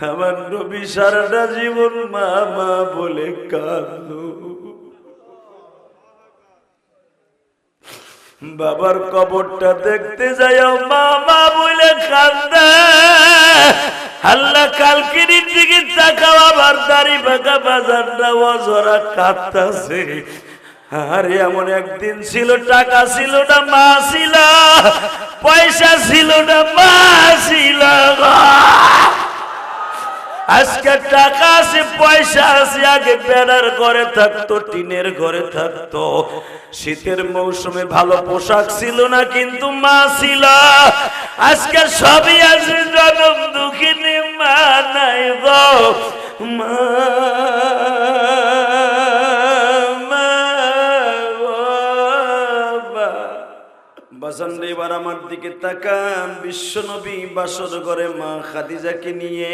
আমার নবী সারাটা জীবন মা মা বলে কাঁদলো। বাবার কবরটা দেখতে যাইও মা মা বলে কাঁদে। আল্লাহ কালকির দিকে তাকাও, আবার দাড়ি বাঁকা বাজারটা অজরা কাঁদতাছে। আরে এমন একদিন ছিল, টাকা ছিল না মা ছিল, পয়সা ছিল না মা ছিল। আজকে টাকা আছে পয়সা আছে, আগে বেড়ার ঘরে থাকতো, টিনের ঘরে থাকতো। শীতের মৌসুমে ভালো পোশাক ছিল না, কিন্তু মা ছিল। আজকে সবই আছে, জনম দুঃখিনী মা নাই গো। মা বাজান রে, এবার আমার দিকে তাকান। বিশ্ব নবী বাসর ঘরে মা খাদিজাকে নিয়ে,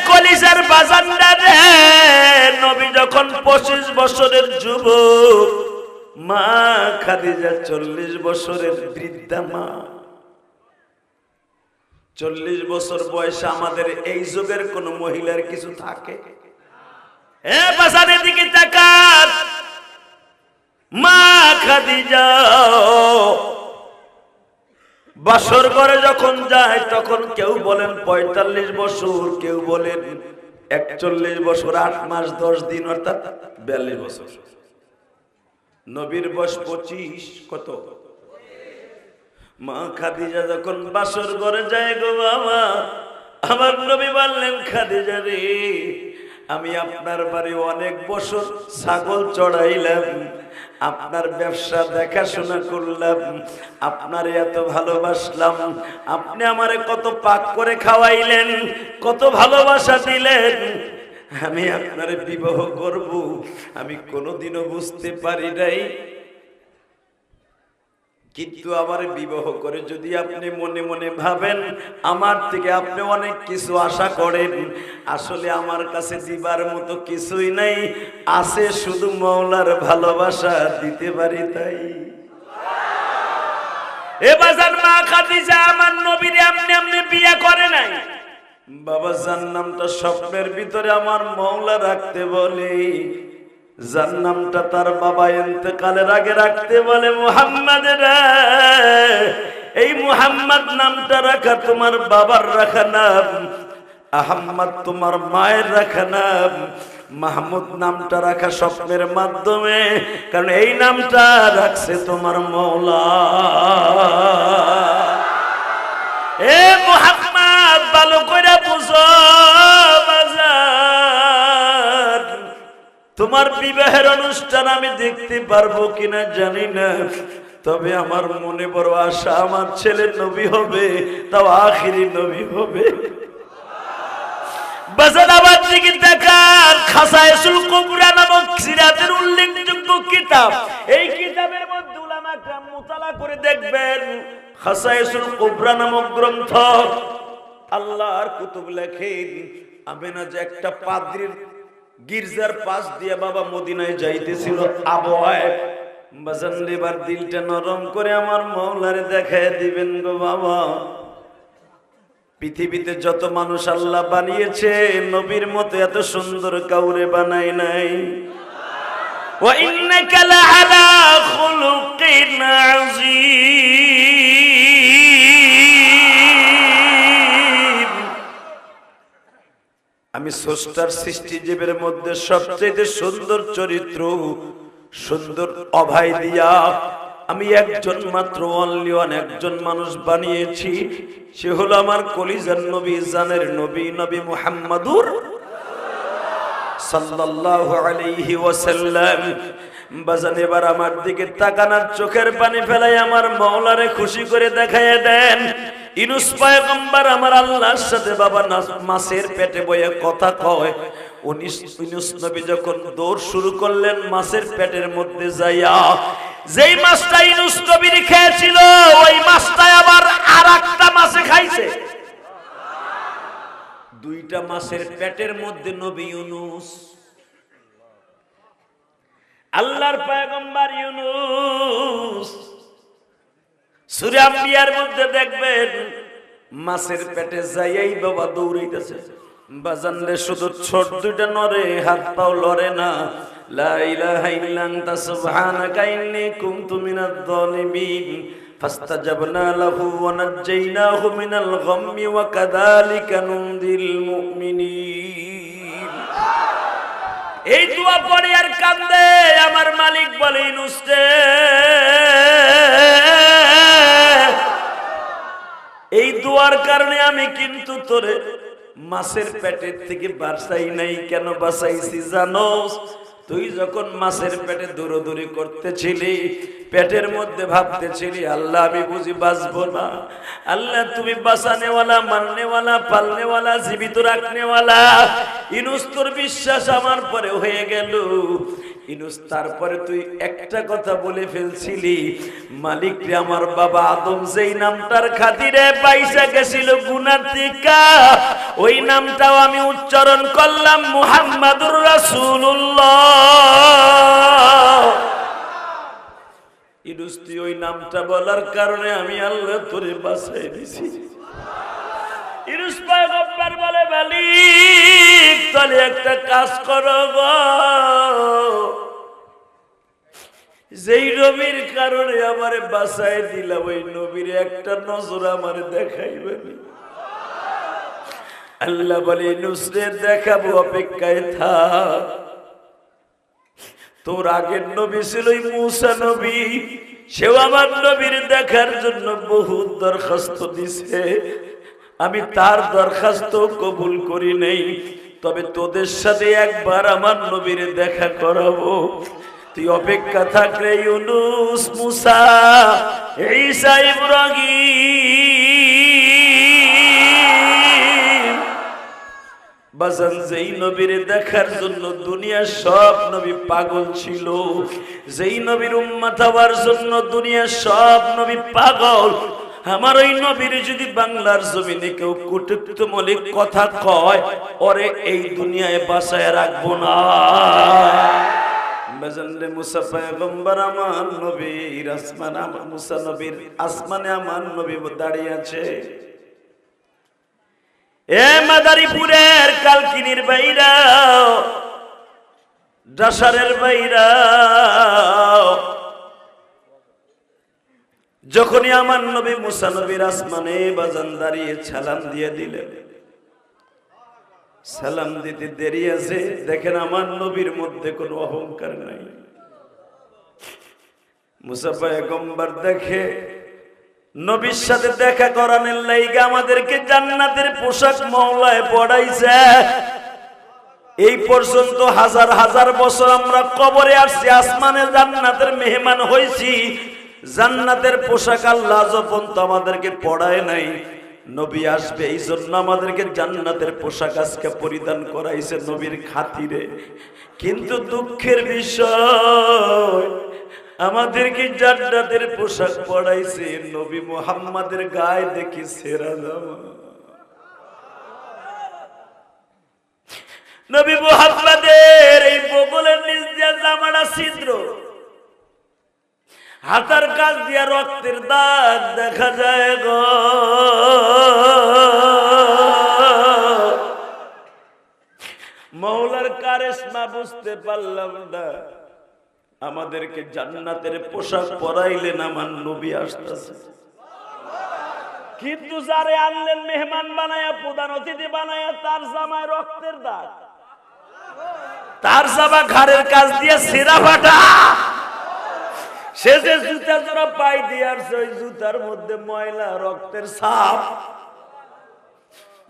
কলিজার বাজানরা রে, নবী যখন 25 বছরের যুবক, মা খাদিজা 40 বছরের বৃদ্ধা মা। 40 বছর বয়সে আমাদের এই যুগের কোন মহিলার কিছু থাকে? বাজানের দিকে তাকান। মা খাদিজা বাসর ঘরে যখন যায়, তখন কেউ বলেন 45 বছর, কেউ বলেন 41 বছর 8 মাস 10 দিন, অর্থাৎ 42 বছর। নবীর বয়স 25, কত? মা খাদিজা যখন বাসর ঘরে যায় গো বাবা, আমার নবী বললেন, খাদিজা রে, আমি আপনার বাড়ি অনেক বছর ছাগল চড়াইলাম, আপনার ব্যবসা দেখাশোনা করলাম, আপনার এত ভালোবাসলাম, আপনি আমারে কত পাক করে খাওয়াইলেন, কত ভালোবাসা দিলেন। আমি আপনারে বিবাহ করব, আমি কোনোদিনও বুঝতে পারি নাই। কিন্তু আমার বিবাহ করে যদি আপনি মনে মনে ভাবেন আমার থেকে আপনি অনেক কিছু আশা করেন, আসলে আমার কাছে দিবার মতো কিছুই নাই, আছে শুধু মওলার ভালোবাসা, দিতে পারি তাই। এ বাজার মা খাদিজা আমার নবীরে এমনি এমনি বিয়ে করে নাই। বাবা যার নামটা স্বপ্নের ভিতরে আমার মওলা রাখতে বলে, যার নামটা তার বাবা ইন্তেকালের আগে রাখতে বলে, মুহাম্মদ রে, এই মুহাম্মদ নামটা রাখা তোমার বাবার রাখা নাম, আহম্মদ তোমার মায়ের রাখা নাম, মাহমুদ নামটা রাখা স্বপ্নের মাধ্যমে, কারণ এই নামটা রাখছে তোমার মওলা। এ মুহাম্মদ, ভালো করে বুঝো বাজার, তোমার বিবাহের অনুষ্ঠান আমি দেখতে পারবো কিনা জানি না, তবে আমার মনে বড় আশা, আমার ছেলে নবী হবে, তাও আখিরি নবী হবে। বাজার আবার দিকে দেখার, খাসায়েসুল কুবরা নামক সিরাতের উল্লেখযোগ্য কিতাব, এই কিতাবের মধ্যে উলামা کرام মুতালা করে দেখবেন, খাসায়েসুল কুবরা নামক গ্রন্থ, আল্লাহর কুতুব লেখেন, আমেনা যে একটা পাদ্রীর গির্জার পাশ দিয়ে বাবা মদিনায় যাইতেছিল আবহাওয়ায়, বাজান এবার দিলটা নরম করে আমার মওলারে দেখায় দিবেন গো বাবা। পৃথিবীতে যত মানুষ আল্লাহ বানিয়েছে, নবীর মতো এত সুন্দর কাউরে বানায় নাই। ওয়া ইন্নাকা লাআলা খুলুকিন আযীম। আমি স্রষ্টার সৃষ্টিজীবের মধ্যে সবচেয়ে সুন্দর চরিত্র, সুন্দর অভয় দিয়া আমি একজন মাত্র, অনলি ওয়ান, একজন মানুষ বানিয়েছি, সে হলো আমার কলিজার নবী, জানের নবী, নবী মুহাম্মাদুর সাল্লাল্লাহু আলাইহি ওয়াসাল্লাম। বাজান এবার আমার দিকে তাকানোর চোখের পানি ফেলাই আমার মওলারে খুশি করে দেখায় দেন। ইউনূস পয়গম্বর আমার আল্লাহর সাথে বাবা মাছের পেটে বয়ে কথা কয়। ইউনূস নবী যখন দৌড় শুরু করলেন মাছের পেটের মধ্যে যাইয়া, যেই মাছটা ইউনূস নবী খেয়েছিল ওই মাছটা আবার আরেকটা মাছে খাইছে। দুইটা মাছের পেটের মধ্যে নবী ইউনূস, আল্লাহর পয়গম্বর ইউনূস। সূরা আম্বিয়ার মধ্যে দেখবেন মাছের পেটে যাইয়াই বাবা দৌড়াইতেছে। বাজান রে শুধু ছোট দুইটা নরে, হাত পাও লড়ে না। লা ইলাহা ইল্লা আনতা সুবহানাকা ইন্নী কুনতু মিনাজ জালিমিন। ফাস্তাজাবনা লাহু ওয়া নাজ্জাইনাহু মিনাল গাম্মি ওয়া কাযালিকা নুনজিল মুমিনিন। এই দোয়া পড়ে আর কান্দে। আমার মালিক বলে, ইউনূস রে, এই দোয়ার কারণে আমি কিন্তু তোরে মাছের পেটের থেকে বাঁচাই নাই। কেন বাঁচাইছি জানোস? তুই যখন মাছের পেটে দৌড়াদৌড়ি করতেছিলি, পেটের মধ্যে ভাবতেছিলি আল্লাহ আমি বুঝি বাঁচবো না। আল্লাহ তুমি বাঁচানেওয়ালা, মারনেওয়ালা, পালনেওয়ালা, জীবিত রাখনেওয়ালা। ইউনূস তোর বিশ্বাস আমার পরে হয়ে গেল। ইউনূস তারপরে তুই একটা কথা বলে ফেলছিলি, মালিক রে আমার বাবা আদম যেই নামটার খাতিরে পয়সা গেছিল গুনার থেকে, ওই নামটাও আমি উচ্চারণ করলাম, মুহাম্মাদুর রাসূলুল্লাহ। ইউনূস তুই ওই নামটা বলার কারণে আমি আল্লাহ তোরে বাঁচাই দিছি। ইউনূস পয়গম্বর বলে, মালিক তাহলে একটা কাজ করো গো, যেই নবীর কারণে আমারে বাঁচাই দিলাম, ওই নবীর একটা নজর আমারে দেখাইবেন। আল্লাহ বলে, ইউনূস রে দেখাবো, অপেক্ষায় থাক। তোর আগের নবী ছিল মূসা নবী, সেও আমার নবীর দেখার জন্য বহুত দরখাস্ত দিছে। আমি তার দরখাস্ত কবুল করি নাই, তবে তোদের সাথে একবার আমার নবীর দেখা করাবো। তুই অপেক্ষা থাকলে ইউনূস, মূসা, ঈসা, ইব্রাহিম, বাজান যেই নবীর দেখার জন্য দুনিয়ার সব নবী পাগল ছিল, যেই নবীর উম্মত হওয়ার জন্য দুনিয়ার সব নবী পাগল, আমার ওই নবীর যদি বাংলার জমিনে কেউ কটুক্তিমূলক কথা কয়, ওরে এই দুনিয়ায় বাঁচায় রাখবো না। বাজানরে মুসা পয়গম্বর আমার নবীর আসমানে, আমার মুসা নবীর আসমানে আমার নবী দাঁড়িয়ে আছে। এ মাদারীপুরের কালকিনির বাইরা, ডাসারের বাইরা, যখনই আমার নবী মুসা নবীর আসমানে বাজান দাঁড়িয়ে সালাম দিয়ে দিলেন, সালাম দিতে দেরি আছে, দেখেন আমার নবীর মধ্যে কোনো অহংকার নাই। মুসা পয়গম্বর দেখে নবীর সাথে দেখা করানোর লাইগা আমাদেরকে জান্নাতের পোশাক মওলায় পড়াইছে। এই পর্যন্ত হাজার হাজার বছর আমরা কবরে আসছি, আসমানে জান্নাতের মেহমান হয়েছি, জান্নাতের পোশাক আল্লাহ যখন তো আমাদেরকে পড়ায় নাই। নবী আসবে এই জন্য আমাদেরকে জান্নাতের পোশাক আজকে পরিধান করাইছে নবীর খাতিরে। কিন্তু দুঃখের বিষয়, আমাদেরকে জান্নাতের পোশাক পরাইছে, নবী মুহাম্মাদের গায়ে দেখি ছেঁড়া জামা। নবী মুহাম্মাদের এই বগলের নিচ দিয়ে জামাটা ছিদ্র, হাতার কাছ দিয়ে রক্তের দাগ দেখা যায় গো। মওলার কারিশমা বুঝতে পারলাম না। আমাদেরকে জান্নাতের পোশাক পরাইলেন, আমার নবী আসতেছে, কিন্তু যারে আনলেন মেহমান বানায়া, প্রধান অতিথি বানায়া, তার জামায় রক্তের দাগ, তার জামা ঘাড়ের কাছ দিয়ে ছেঁড়া ফাটা। সে যে জুতা জোড়া পাই দিয়ে আসছে, ওই জুতার মধ্যে ময়লা, রক্তের ছাপ,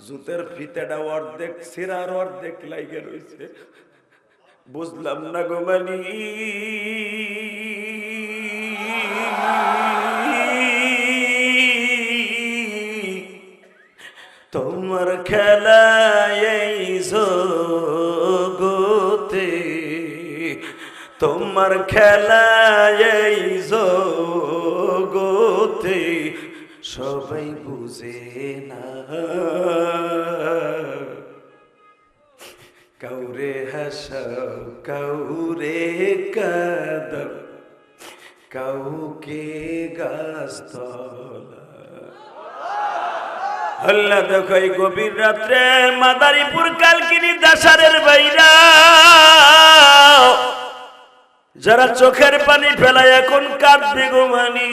জুতের ফিতেটা অর্ধেক ছেঁড়ার অর্ধেক লাইগে রয়েছে। বুঝলাম না গো মানি, তোমার খেলা এই জগতে, তোমার খেলা এই জগতে সবাই বুঝে না। কাউরে হাসাও, কাউরে কাঁদাও, কাউকে গাছতলা, আল্লাহ দেখো এই গভীর রাত্রে মাদারীপুর কালকিনি দাসারের বাইরা যারা চোখের পানি ফেলায় এখন কাঁদবে গো মানি,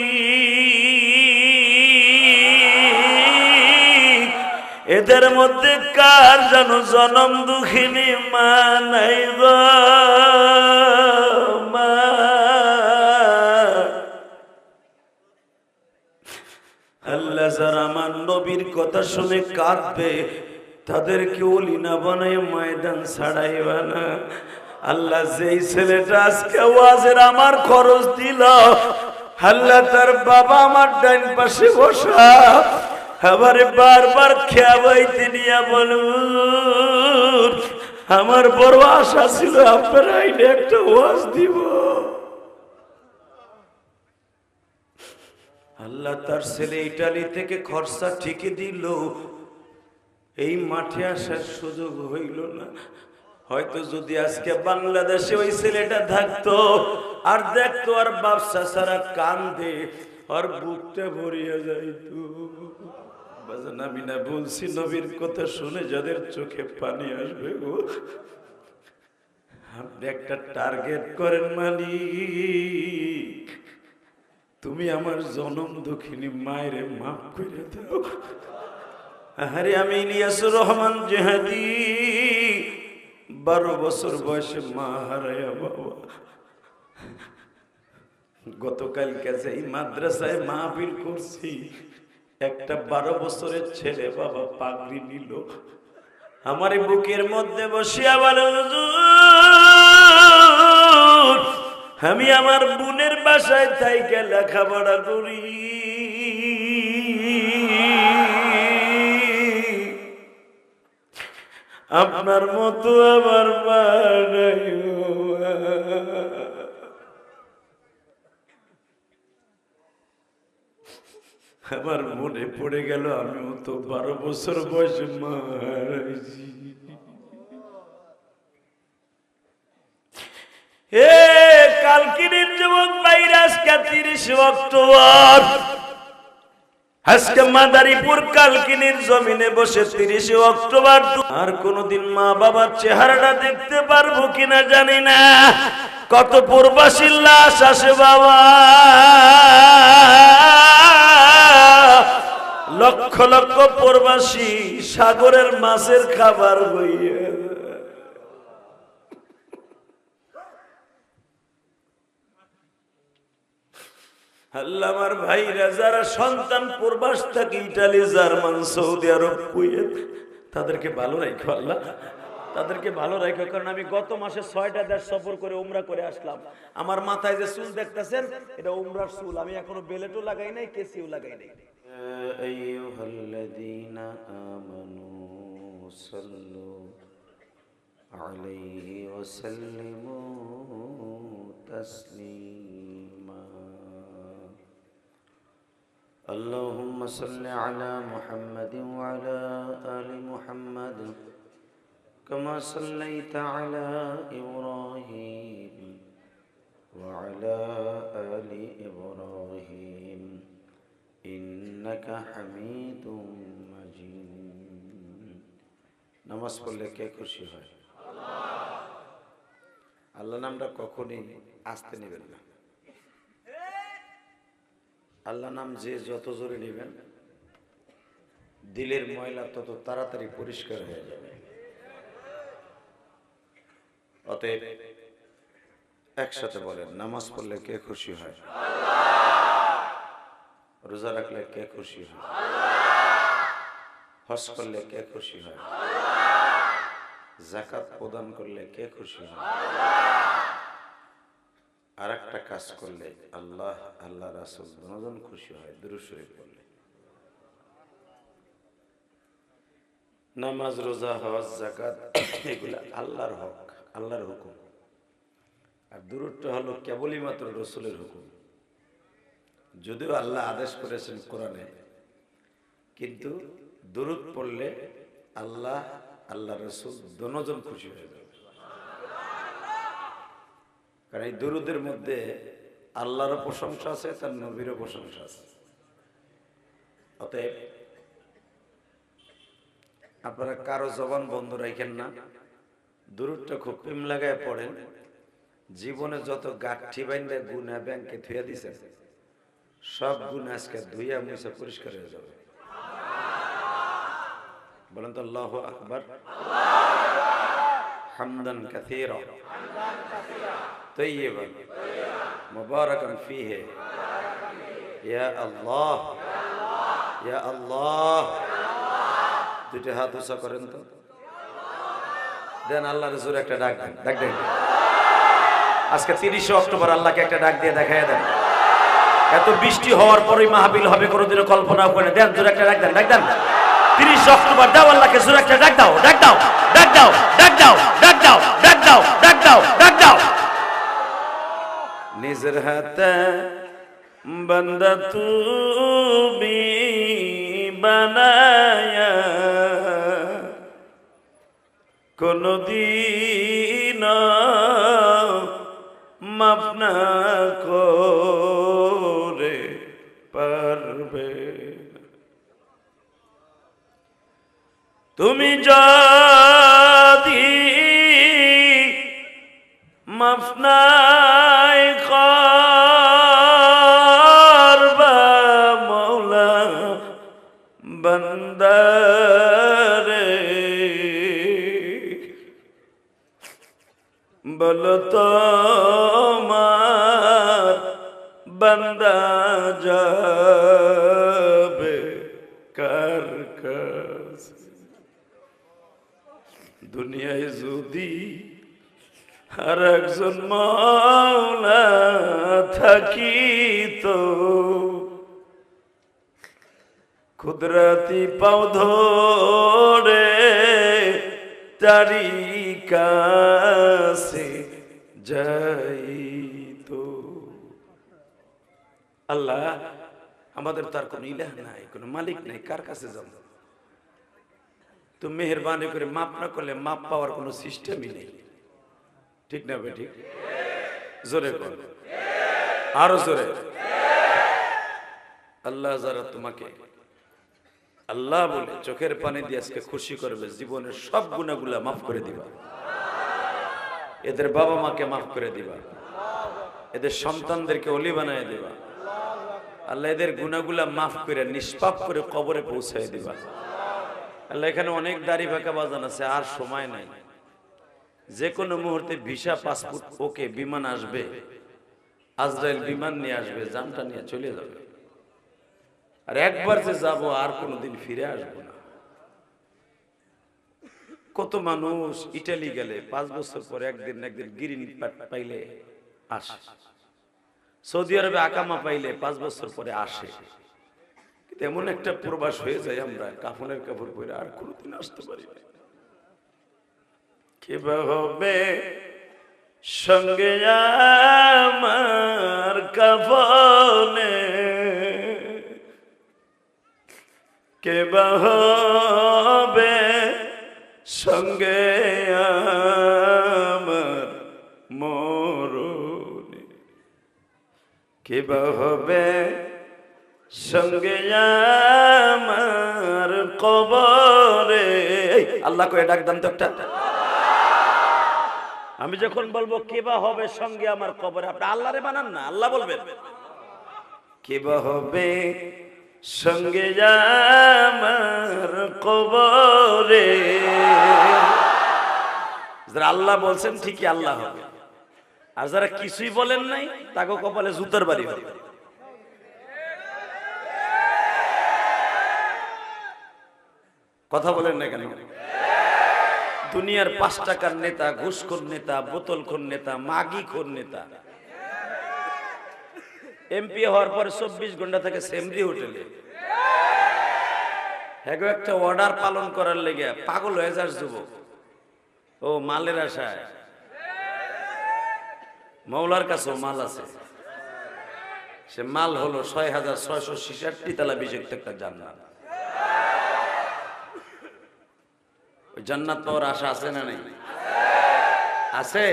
এদের মধ্যে কার যেন জনম দুঃখিনী মা নাই গো মা। আল্লাহ যারা আমার নবীর কথা শুনে কাঁদবে তাদেরকে ওলি না বানায় ময়দান ছাড়াইবা না। আল্লাহ যেই ছেলেটা আজকে ওয়াজের আমার খরচ দিল, আল্লাহ তার বাবা আমার ডাইন পাশে বসা আবার বারবার খেয়াবাইতে নিয়ে বলুন আমার বড় আশা ছিল আপনার আইনে একটা ওয়াজ দিব। আল্লাহ তার ছেলে ইটালি থেকে খরচা ঠিকই দিল, এই মাঠে আসার সুযোগ হইল না। হয়তো যদি আজকে বাংলাদেশে ওই ছেলেটা থাকতো আর দেখতো আর ব্যবসা ছাড়া কান্দে আর বুকটা ভরিয়া যাইতো। বাজান আমি না বলছি নবীর কথা শুনে যাদের চোখে পানি আসবে গো, আপনি একটা টার্গেট করেন মালিক তুমি আমার জনম দুঃখিনী মায়েরে মাফ করে দাও। আরে আমি ইলিয়াসুর রহমান জেহাদি 12 বছর বয়সে মা হারায়া বাবা, গতকালকে এই মাদ্রাসায় মাহফিল করছি, একটা 12 বছরের ছেলে বাবা পাগড়ি নিল, আমার বুকের মধ্যে বসিয়া বলে হুজুর আমি আমার বোনের বাসায় থাইকে লেখাপড়া করি, আপনার মতো আমার মা নাই। আমার মনে পড়ে গেল আমিও তো 12 বছর বয়সে মা হারাইছি। কালকিনির যুবক ভাইরা আজকে 30 অক্টোবর আজকে মাদারীপুর কালকিনির জমিনে বসে 30 অক্টোবর আর কোনদিন মা বাবার চেহারাটা দেখতে পারবো কিনা জানি না। কত প্রবাসী লাশ আসে বাবা, লক্ষ লক্ষ প্রবাসী সাগরের মাছের খাবার হইয়া। আল্লাহ আমার ভাইরা যারা সন্তান প্রবাস থাকে Italy German Saudi Arab Kuwait তাদেরকে ভালো রাখো আল্লাহ, তাদেরকে ভালো রাখো। কারণ আমি গত মাসে 6টা দেশ সফর করে উমরা করে আসলাম। আমার মাথায় যে চুল দেখতেছেন এটা উমরার চুল, আমি এখনো বেলেটও লাগাই নাই, কেসিও লাগাই নাই। আইয়ুহাল্লাযীনা আমানু সাল্লু আলাইহি ওয়া সাল্লিমু তাসলিমা। اللهم صل على محمد وعلى آل محمد كما صليت على إبراهيم وعلى آل إبراهيم إنك حميد مجيد। নামাজ পড়লে কে খুশি হয়? আল্লাহ নামটা কখনই আস্তে নেবেন না। আল্লাহ নাম যে যত জোরে নেবেন দিলের ময়লা তত তাড়াতাড়ি পরিষ্কার হয়ে যাবে। অতএব একসাথে বলেন, নামাজ পড়লে কে খুশি হয়? রোজা রাখলে কে খুশি হয়? হজ করলে কে খুশি হয়? যাকাত প্রদান করলে কে খুশি হয়? আর একটা কাজ করলে আল্লাহ আল্লাহ রাসূল দুজন খুশি হয়, দুরূদ শরীফ পড়লে। নামাজ, রোজা, হজ, যাকাত এগুলা আল্লাহর হক, আল্লাহর হুকুম। আর দুরূদটা হলো কেবলই মাত্র রাসূলের হুকুম। যদিও আল্লাহ আদেশ করেছেন কোরআনে, কিন্তু দুরূদ পড়লে আল্লাহ আল্লাহ রাসূল দুজন খুশি হয়ে যাবে। কারণ এই দুরূদের মধ্যে আল্লাহরও প্রশংসা আছে, তার নবীরও প্রশংসা আছে। অতএব আপনারা কারো জবান বন্ধ রাখেন না, দুরুদটা খুব প্রেম লাগায় পড়েন। জীবনে যত গাঠি বাইন্দা গুনাহ ব্যাংকে থুয়া দিছে, সব গুনাহ আজকে ধুইয়া মুছে পরিষ্কার হয়ে যাবে। বলেন তো আল্লাহু আকবার। হামদান কাসীরা তাইয়িবান মুবারাকান ফীহি ইয়া আল্লাহ ইয়া আল্লাহ। দুটো হাত উঁচা করেন তো, দেন আল্লাহর রাসূল একটা ডাক দেন, ডাক দেন। আজকে 30 অক্টোবর আল্লাহকে একটা ডাক দিয়ে দেখায় দেন। এত বৃষ্টি হওয়ার পরেই মাহফিল হবে কোনোদিনও কল্পনাও করে দেন। জোরে একটা ডাক দেন, ডাক দেন। 30 অক্টোবর দাও আল্লাহকে জোরে একটা ডাক দাও, ডাক দাও, ডাক দাও, ডাক দাও, ডাক দাও, ডাক দাও, ডাক দাও, ডাক দাও। নিজের হাতে বান্দা তুমি বানায়া কোনদিন মাফ না করে পারবে। তুমি যদি মাফ নাই করবা মৌলা বান্দারে, বলো তোমার বান্দা যাবে কার কাছে? দুনিয়ায় যদি আর একজন মাওলা থাকিত, কুদরতি পাও ধরে তারি কাছে যাইতো। আল্লাহ আমাদের তার কোনো ইলাহ নাই, কোনো মালিক নাই, কার কাছে যাব? তো মেহেরবানি করে মাপ না করলে মাপ পাওয়ার কোনো সিস্টেমই নেই। ঠিক না ভাই? ঠিক। জোরে কর, আরো জোরে। আল্লাহ যারা তোমাকে আল্লাহ বলে চোখের পানি দিয়ে আজকে খুশি করবে, জীবনের সব গুনাহগুলা মাফ করে দিবা। এদের বাবা মাকে মাফ করে দিবা, এদের সন্তানদেরকে ওলি বানায় দিবা। আল্লাহ এদের গুনাহগুলা মাফ করে নিষ্পাপ করে কবরে পৌঁছায় দিবা। আল্লাহ এখানে অনেক দাড়ি ফাঁকা বাজান আছে, আর সময় নাই। যে কোনো মুহূর্তে ভিসা পাসপোর্ট ওকে, বিমান আসবে, আজরাইল বিমান নিয়ে আসবে, জানটা নিয়ে চলে যাবে। আর একবার যে যাব আর কোনোদিন ফিরে আসবো না। কত মানুষ ইটালি গেলে 5 বছর পরে একদিন গ্রিন পাইলে আসে, সৌদি আরবে আকামা পাইলে 5 বছর পরে আসে। তেমন একটা প্রবাস হয়ে যায় আমরা, কাফনের কাপড় পরে আর কোনোদিন আসতে পারি না। কিবা হবে সঙ্গে আমার কাফনে, কেবা হবে সঙ্গে আমার মরণে, কেবা হবে সঙ্গে আমার কবরে। আল্লাহ কয়ে ডাক দাম তো একটা। আমি যখন বলবো কেবা হবে সঙ্গে আমার কবরে, আপনি আল্লাহরে বানান না, আল্লাহ বলবেন কেবা হবে সঙ্গে আমার কবরে। যারা আল্লাহ বলছেন ঠিকই আল্লাহ হবে, আর যারা কিছুই বলেন নাই তাকে কপালে জুতার বাড়ি হবে। কথা বলেন না কেন? দুনিয়ার 5 টাকার নেতা, ঘুষখোর নেতা, বোতলখোর নেতা, মাগিখোর নেতা এমপি হওয়ার পরে 24 ঘন্টা থেকে সেমরি হোটেলে। হ্যাঁ, একটা অর্ডার পালন করার লেগে পাগল হয়ে যাস যুবক। ও মালের আশায়, মৌলার কাছেও মাল আছে। সে মাল হলো 6666 তালা বিশিষ্ট একটা জান্নাত। ওই জান্নাত পাওয়ার আশা আছে না নাই? আছে।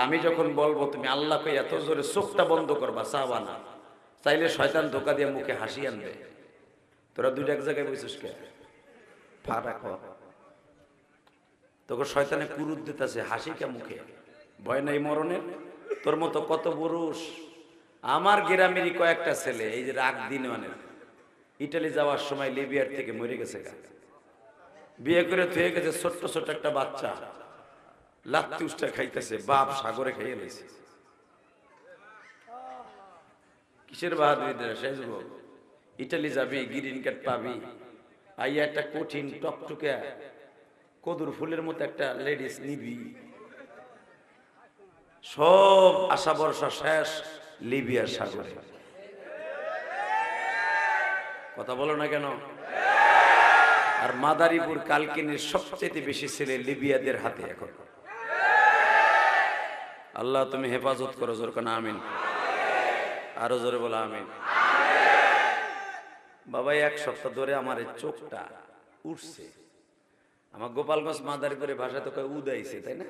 আমি যখন বলবো তুমি আল্লাহকে এত জোরে চোখটা বন্ধ করবা, চাবা না, চাইলে শয়তান ধোকা দিয়ে মুখে হাসি আনবে। তোরা দুইটা এক জায়গায় বসিস কে? ফা রাখো, তোকে শয়তানে কুরুত দিতেছে, হাসি কে মুখে, ভয় নাই মরণের। তোর মতো কত পুরুষ আমার গ্রামেরই কয়েকটা ছেলে এই যে রাগ দিনওয়ানের ইটালি যাওয়ার সময় লিবিয়ার থেকে মরে গেছে, বিয়ে করে থুয়ে গেছে, ছোট্ট ছোট্ট একটা বাচ্চা লাত্তি উষ্টা খাইতেছে, বাপ সাগরে খাইয়ে নিয়েছে। কিসের বাহাদুরি শেষ হোক, ইটালি যাবি, গ্রিন কার্ড পাবি, আইয়া একটা কঠিন টকটকে কদুর ফুলের মতো একটা লেডিস নিবি, সব আশা ভরসা শেষ লিবিয়ার সাগরে। কথা বলো না কেন? আর মাদারীপুর কালকিনির সবচেয়ে বেশি ছেলে লিবিয়াদের হাতে এখন। আল্লাহ তুমি হেফাজত করো, জোর কেন আমিন, আরো জোরে বলো আমিন। বাবা এক সপ্তাহ ধরে আমার এই চোখটা উঠছে, আমার গোপালগঞ্জ মাদারীপুরের ভাষা তো কয় উদাইছে, তাই না?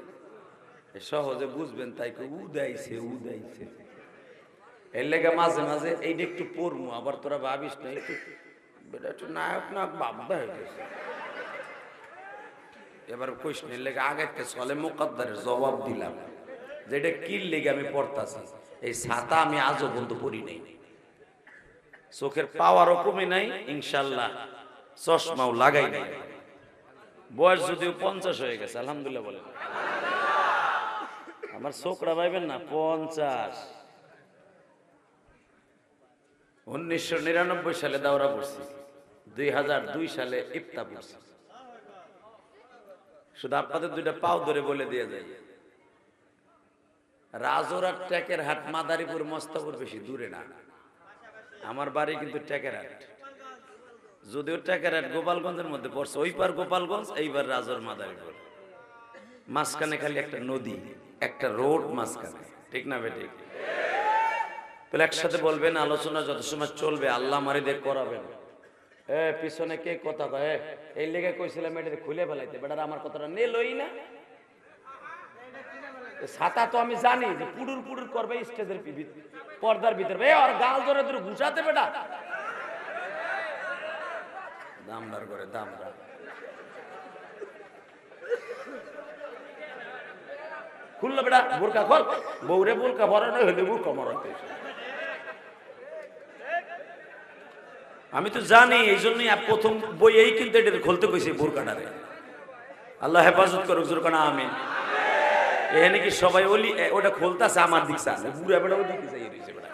সহজে বুঝবেন তাই উদাইছে উদাইছে। এর লেগে মাঝে মাঝে এইটা একটু পড়মু, আবার তোরা ভাবিস না একটু নায়ক নায়ক বাবা হয়ে গেছে। এবার কইস না, এর লেগে আগে চলে মুকদ্দারের জবাব দিলাম, যেটা কি লেগে আমি পড়তাছি। এই ছাতা আমি আজও পর্যন্ত পড়ি নাই, চোখের পাওয়ারও কমে নাই, ইনশাল্লাহ চশমাও লাগাই নাই। বয়স যদিও 50 হয়ে গেছে, আলহামদুলিল্লাহ বলেন। আমার চোখরা পাইবেন না 50। 1999 সালে দাওরা পড়ছি, 2002 সালে ইফতা পড়ছি। শুধু আপনাদের দুইটা পাও ধরে বলে দিয়ে যায়, রাজোরার টেকের হাট মাদারীপুর মস্তাপুর বেশি দূরে না। আমার বাড়ি কিন্তু টেকের হাট, যদিও টেকের হাট গোপালগঞ্জের মধ্যে পড়ছে, ওই পার গোপালগঞ্জ, এইবার রাজোর মাদারীপুর, মাঝখানে খালি একটা নদী, একটা রোড মাঝখানে, ঠিক না বেঠিক? তাহলে একসাথে বলবেন, আলোচনা যত সময় চলবে আল্লাহ মারিদের করাবেন। পিছনে কে কথা কয়, এই লেগে কইছিলাম এটা খুলে ফেলাইতে, বেটার আমার কথাটা নিলই না। ছাতা তো আমি জানি যে পুডুর পুডুর করবে স্টেজের পর্দার ভিতরে, আর গাল ধরে ধরে ঘুষাতে বেটা দামদার করে দামদার। খুললো বেটা বোরকা খোল, বউরে বোরকা ভরানো হলে বোরকা মরাতে। আমি তো জানি, এই জন্যই প্রথম বই এই কিন্তু এটা খুলতে কইছি বোরকাটারে। আল্লাহ হেফাজত করুক, জোর কানা আমিন। এখানে কি সবাই বলি ওটা খুলতেছে আমার দিক চাচ্ছে, বুড়া বেটা ওই দিকে চাই রয়েছে বেটা।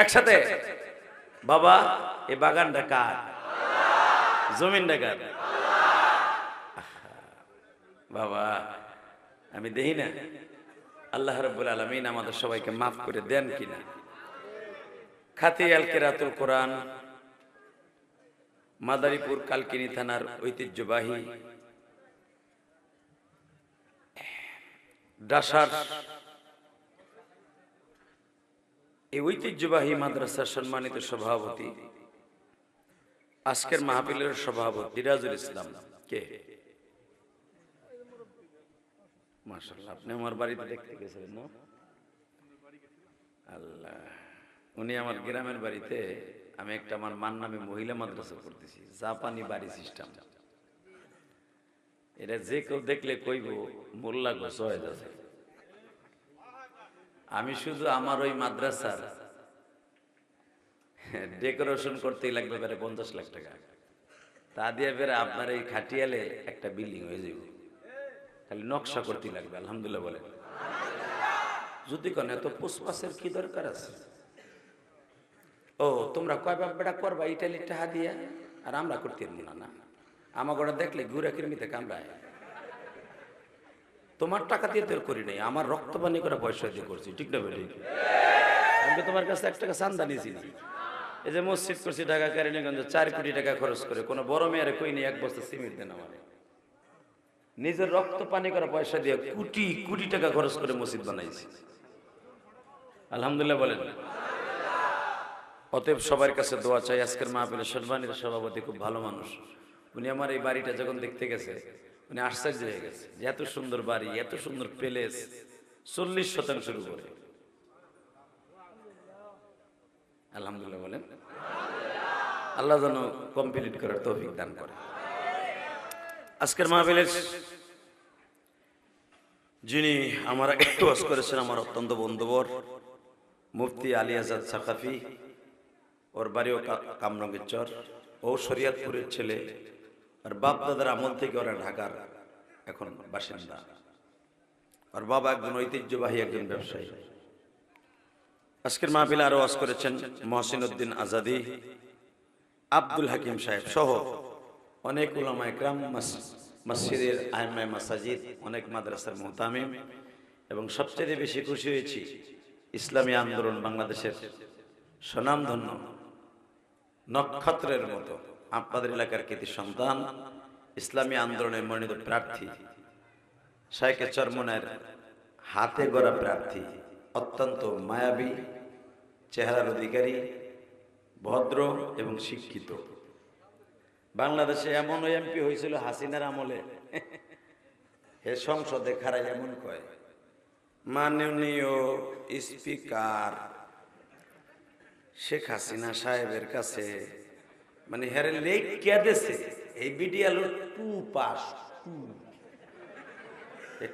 একসাথে বাবা এ বাগানটা কার, জমিনটা কার? বাবা আমি দেখি না আল্লাহ রাব্বুল আলামিন আমাদের সবাইকে মাফ করে দেন কিনা। খাতি আল কিরাতুল কোরআন মাদারীপুর কালকিনি থানার ঐতিহ্যবাহী ডাসার এই ঐতিহ্যবাহী মাদ্রাসার সম্মানিত সভাপতি, আজকের মাহফিলের সভাপতি দিরাজুল ইসলাম কে? মাশাআল্লাহ, আপনি আমার বাড়িতে দেখতে গেছিলেন না? আল্লাহ, উনি আমার গ্রামের বাড়িতে, আমি একটা আমার মান নামে মহিলা মাদ্রাসা করতেছি, জাপানি বাড়ি সিস্টেম। এটা যে কেউ দেখলে কইব মোল্লা গোস হয়ে যাচ্ছে। আমি শুধু আমার ওই মাদ্রাসার ডেকোরেশন করতেই লাগবে প্রায় 50 লাখ টাকা, তা দিয়ে বেড়ে আপনার এই খাটিয়ালে একটা বিল্ডিং হয়ে যাবে, খালি নকশা করতেই লাগবে। আলহামদুলিল্লাহ বলে, যদি কোন এত পুষ্পাসের কি দরকার আছে? ও তোমরা কয় বাপ বেটা করবা ইটালি টাকা দিয়া, আর আমরা করতে না না, আমাকে ওটা দেখলে ঘুরে কিরমিতে কামড়ায়। তোমার টাকা দিয়ে তোর করি নাই, আমার রক্ত পানি করে পয়সা দিয়ে করছি, ঠিক না বেটি? আমি তোমার কাছে 1 টাকা চান্দা নিয়েছি না। এই যে মসজিদ করছি ঢাকা কেরানীগঞ্জে 4 কোটি টাকা খরচ করে, কোনো বড় মেয়ের কই নেই 1 বস্তা সিমেন্ট দেন আমার, নিজের রক্ত পানি করা পয়সা দিয়ে কোটি কোটি টাকা খরচ করে মসজিদ বানাইছি। আলহামদুলিল্লাহ বলেন। অতএব সবার কাছে দোয়া চাই। আজকের মাহফিলের সম্মানিত সভাপতি খুব ভালো মানুষ, উনি আমার এই বাড়িটা যখন দেখতে গেছে উনি আশ্চর্য হয়ে গেছে যে এত সুন্দর বাড়ি, এত সুন্দর প্যালেস, 40% উপরে। আলহামদুলিল্লাহ বলেন। আল্লাহ যেন কমপ্লিট করার তৌফিক দান করে। আজকের মাহফিলের যিনি আমার আগে ওয়াজ করেছেন আমার অত্যন্ত বন্ধুবর মুফতি আলী আজাদ সাকাফি, ওর বাড়িও কামরঙ্গের চর, ও শরিয়াতপুরের ছেলে, আর বাপ দাদার আমল থেকে ওরা ঢাকার এখন বাসিন্দা। আর বাবা একজন ঐতিহ্যবাহী একজন ব্যবসায়ী। আজকের মাহফিলে আরো ওয়াজ করেছেন মহসিন উদ্দিন আজাদি, আব্দুল হাকিম সাহেব সহ অনেক উলামা ইকরাম, মসজিদের আইমায়ে মাসাজিদ, অনেক মাদ্রাসার মুহতামিম, এবং সবচেয়ে বেশি খুশি হয়েছি ইসলামী আন্দোলন বাংলাদেশের স্বনামধন্য নক্ষত্রের মতো আপনাদের এলাকার কৃতি সন্তান, ইসলামী আন্দোলনের মনোনীত প্রার্থী, শাইখে চরমনের হাতে গড়া প্রার্থী, অত্যন্ত মায়াবী চেহারার অধিকারী, ভদ্র এবং শিক্ষিত। বাংলাদেশে এমন এমপি হয়েছিল হাসিনার আমলে, হে সংসদে খারাই এমন কয়, মাননীয় স্পিকার শেখ হাসিনা সাহেবের কাছে, মানে হেরে লেখ কে দেছে এই বিডিএল 2 পাস,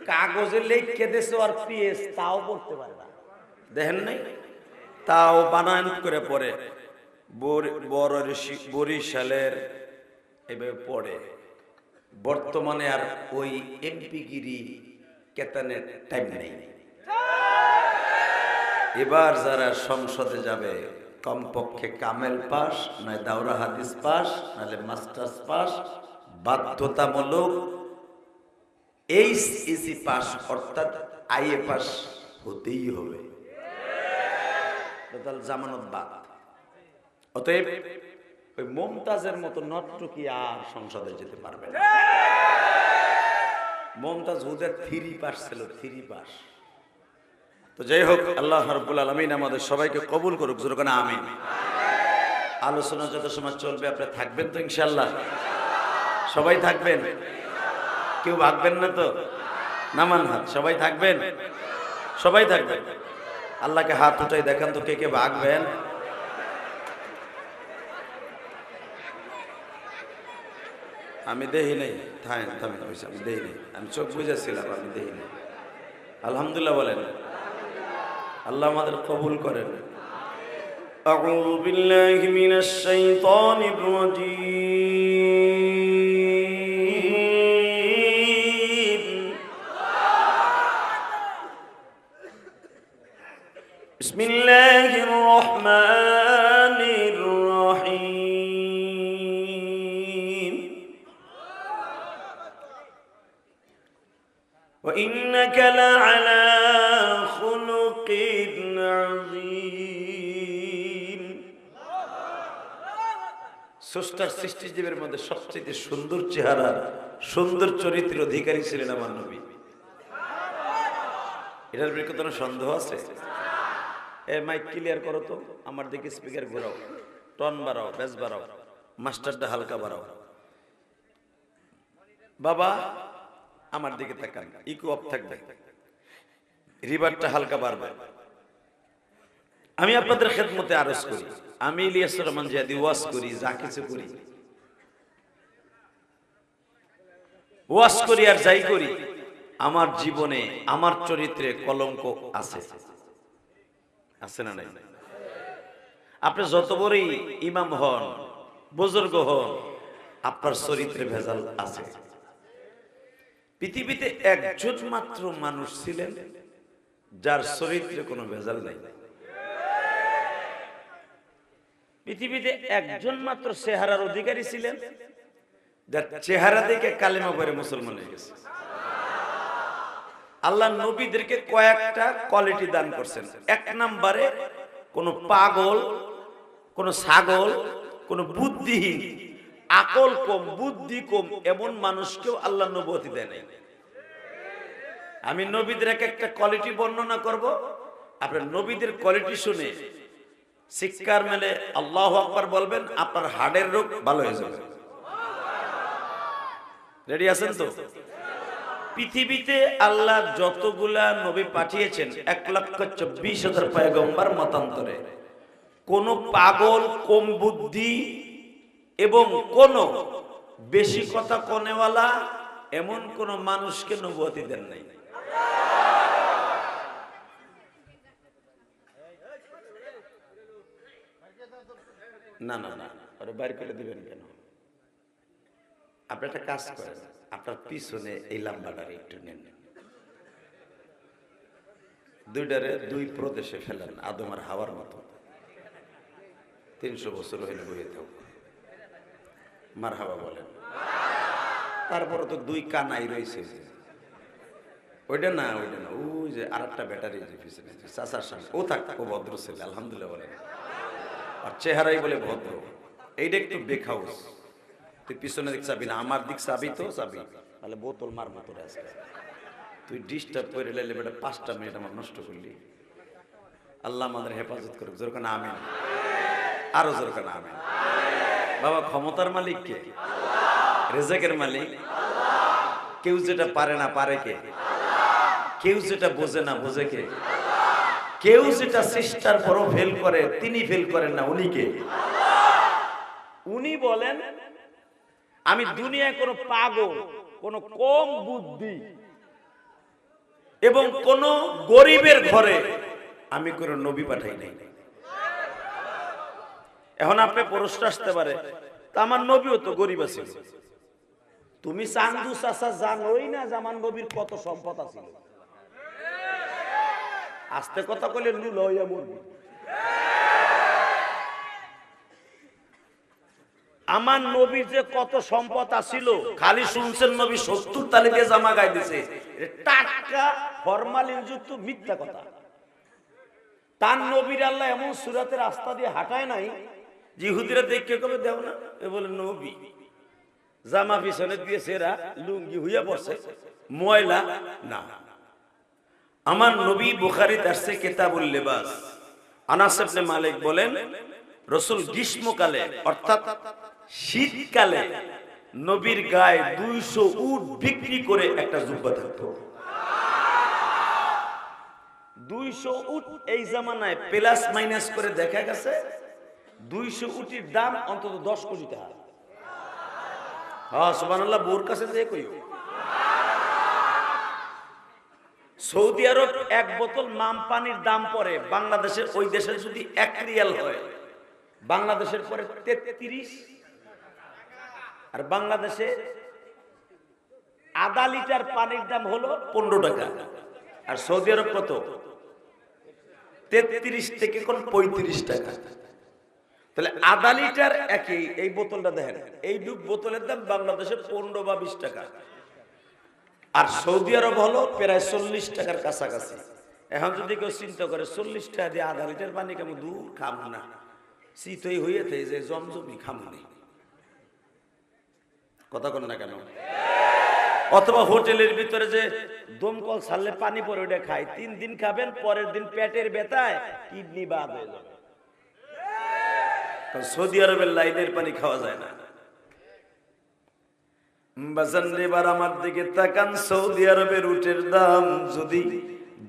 কাগজে লেখ কে দেছে আর পিএস তাও পড়তে পারে না, দেখেন নাই, তাও বানান করে পড়ে, বরিশালের এভাবে পড়ে। বর্তমানে আর ওই এমপি গিরি কেতানের টাইম নেই। এবার যারা সংসদে যাবে কমপক্ষে কামেল পাস, নয় দাওরা হাদিস পাস, নাহলে মাস্টার্স পাস, বাধ্যতামূলক এইচএসসি পাস অর্থাৎ আইএ পাস হতেই হবে, টোটাল জামানত বাদ। অতএব ওই মমতাজের মতো নটটুকি আর সংসদে যেতে পারবে না। মমতাজ হুদের 3 পাস ছিল, 3 পাস। তো যাই হোক, আল্লাহ রাব্বুল আলামিন আমাদের সবাইকে কবুল করুক, জোরে বলেন আমিন। আলোচনা যত সময় চলবে আপনি থাকবেন তো ইনশাআল্লাহ? সবাই থাকবেন? কেউ ভাগবেন না তো? নামান হাত, সবাই থাকবেন? সবাই থাকবেন। আল্লাহকে হাত উঠাই দেখান তো কে কে ভাগবেন। আমি দেহি নেই, থামেন, আমি দেহি নেই, আমি চোখ বুঝেছিলাম, আমি দেহি নেই। আলহামদুলিল্লাহ বলেন। আল্লাহ আমাদের কবুল করেন। আউযু বিল্লাহি মিনাশ শাইতানির রাজীম। বিসমিল্লাহির রহমানির রহিম। ওয়া ইন্নাকা লাআলা স্রষ্টার সৃষ্টিজীবের মধ্যে সবচেয়ে সুন্দর চেহারা, সুন্দর চরিত্রের অধিকারী ছিলেন আমার নবী। এটার বিপরীতে কোনো সন্দেহ আছে? মাইক ক্লিয়ার করো তো, আমার দিকে স্পিকার ঘোরাও, টন বাড়াও, বেস বাড়াও, মাস্টারটা হালকা বাড়াও। বাবা আমার দিকে তাকান, ইকো অফ থাকবে, রিভারটা হালকা বাড়বে। আমি আপনাদের খেদমতে আরজ করি, আমি ইলিয়াসুর রহমান জিহাদি ওয়াজ করি, যা কিছু করি, ওয়াজ করি আর যাই করি, আমার জীবনে আমার চরিত্রে কলঙ্ক আছে, আছে না নাই? আপনি যত বড়ই ইমাম হন, বুজুর্গ হন, আপনার চরিত্রে ভেজাল আছে। পৃথিবীতে একজন মাত্র মানুষ ছিলেন যার চরিত্রে কোনো ভেজাল নাই। পৃথিবীতে একজন মাত্র চেহারার অধিকারী ছিলেন যার চেহারা দেখে কালেমা পড়ে মুসলমান হয়ে গেছে। আল্লাহ নবীদেরকে কয়েকটা কোয়ালিটি দান করছেন। এক নম্বরে কোন পাগল, কোন ছাগল, কোন বুদ্ধিহীন, আকল কম, বুদ্ধি কম এমন মানুষকেও আল্লাহ নবুয়তি দেয় নাই। আমি নবীদের একটা কোয়ালিটি বর্ণনা করব, আপনার নবীদের কোয়ালিটি শুনে শিক্ষার মেলে আল্লাহু আকবার বলবেন, আপনার হার্টের রোগ ভালো হয়ে যাবে। রেডি আছেন তো? পৃথিবীতে আল্লাহ যতগুলা নবী পাঠিয়েছেন 1,24,000 পয়গম্বর মতান্তরে, কোন পাগল, কম বুদ্ধি, এবং কোন বেশি কথা কনেওয়ালা এমন কোন মানুষকে নবুয়তি দেন নাই। না না না, ওরা বাইর করে দিবেন কেন? আপনি একটা কাজ করেন, আপনার পিছনে এই লাম্বাটার একটু নেন, দুইটারে দুই প্রদেশে ফেলেন আদম আর হাওয়ার মতো। 300 বছর হইলে বইয়ে থাক, মারহাবা বলেন। তারপরে তো দুই কানাই রয়েছে, ওইটা না ওইটা না, ওই যে আর একটা ব্যাটারি যে পিছনে চাচার সামনে, ও থাক, ও ভদ্র ছেলে আলহামদুলিল্লাহ বলেন। আর চেহারাই বলে ভদ্র, এইটা একটু বেখাউস। তুই পিছনে দিক চাবি না, আমার দিক চাবি তো চাবি, তাহলে বোতল মার মতো আজকে তুই ডিস্টার্ব করে লাইলে বেটা 5টা মিনিট আমার নষ্ট করলি। আল্লাহ আমাদের হেফাজত করুক, জোর কানা আমিন, আরো জোর কানা আমিন। বাবা ক্ষমতার মালিক কে? রেজাকের মালিক। কেউ যেটা পারে না পারে কে? কেউ যেটা বোঝে না বোঝে কে? কেউ যেটা চেষ্টার পরও ফেল করে তিনি ফেল করেন না, উনি কে? উনি বলেন আমি দুনিয়ায় কোন পাগল, কোন কম বুদ্ধি এবং কোন গরিবের ঘরে আমি কোন নবী পাঠাই নাই। এখন আপনি প্রশ্ন আসতে পারে, তা আমার নবীও তো গরিব আছে। তুমি চান্দু চাচা জানোই না যে আমার নবীর কত সম্পদ আছে? আস্তে কথা কইলে লুল হইয়া মরবি। আমার নবীর যে কত সম্পদ আছিল, খালি শুনছেন নবী 70 তালি দিয়ে জামা গায়ে দিছে, টাটকা ফরমালিন যুক্ত মিথ্যা কথা। তার নবীর আল্লাহ এমন সুরাতের রাস্তা দিয়ে হাঁটায় নাই যে ইহুদিরা দেখে কবে দেও না, এ বলে নবী জামা পিছনে দিয়েছে, এরা লুঙ্গি হইয়া পড়ছে ময়লা না। আমার নবী বুখারীতে আসছে কিতাবুল লিবাস, আনাস ইবনে মালিক বলেন রাসূল গ্রীষ্মকালে অর্থাৎ শীতকালে নবীর গায়ে 200 উট বিক্রি করে একটা জুব্বা থাকতো। 200 উট এই জামানায় প্লাস মাইনাস করে দেখা গেছে 200 উটের দাম অন্তত 10 কোটি টাকা। হ্যাঁ সুবহানাল্লাহ, বোর কাছে যে কইও। সৌদি আরব এক বোতল মাম পানির দাম পড়ে বাংলাদেশের, ওই দেশের যদি 1 রিয়াল হয় বাংলাদেশের পরে 33, আর বাংলাদেশে আধা লিটার পানির দাম হলো 15 টাকা, আর সৌদি আরব কত? 33 থেকে কোন 35 টাকা। তাহলে আধা লিটার একই, এই বোতলটা দেখেন, এই বোতলের দাম বাংলাদেশে 15 বা 20 টাকা, আর সৌদি আরব হলো প্রায় 40 টাকার কাছাকাছি। এখন যদি কেউ চিন্তা করে 40 টাকা দিয়ে আধা লিটার পানি কেমন দূর খাবো না, শীতই হয়ে থাকে যে জমজমি খাবো না, কথা কন না কেন? অথবা হোটেলের ভিতরে যে দমকল ছাড়লে পানি পরে ওটা খায়, 3 দিন খাবেন, পরের দিন পেটের ব্যথায় কিডনি বাদ হয়ে যাবে। সৌদি আরবের লাইনের পানি খাওয়া যায় না। বাজার আমার দিকে তাকান, সৌদি আরবের উটের দাম যদি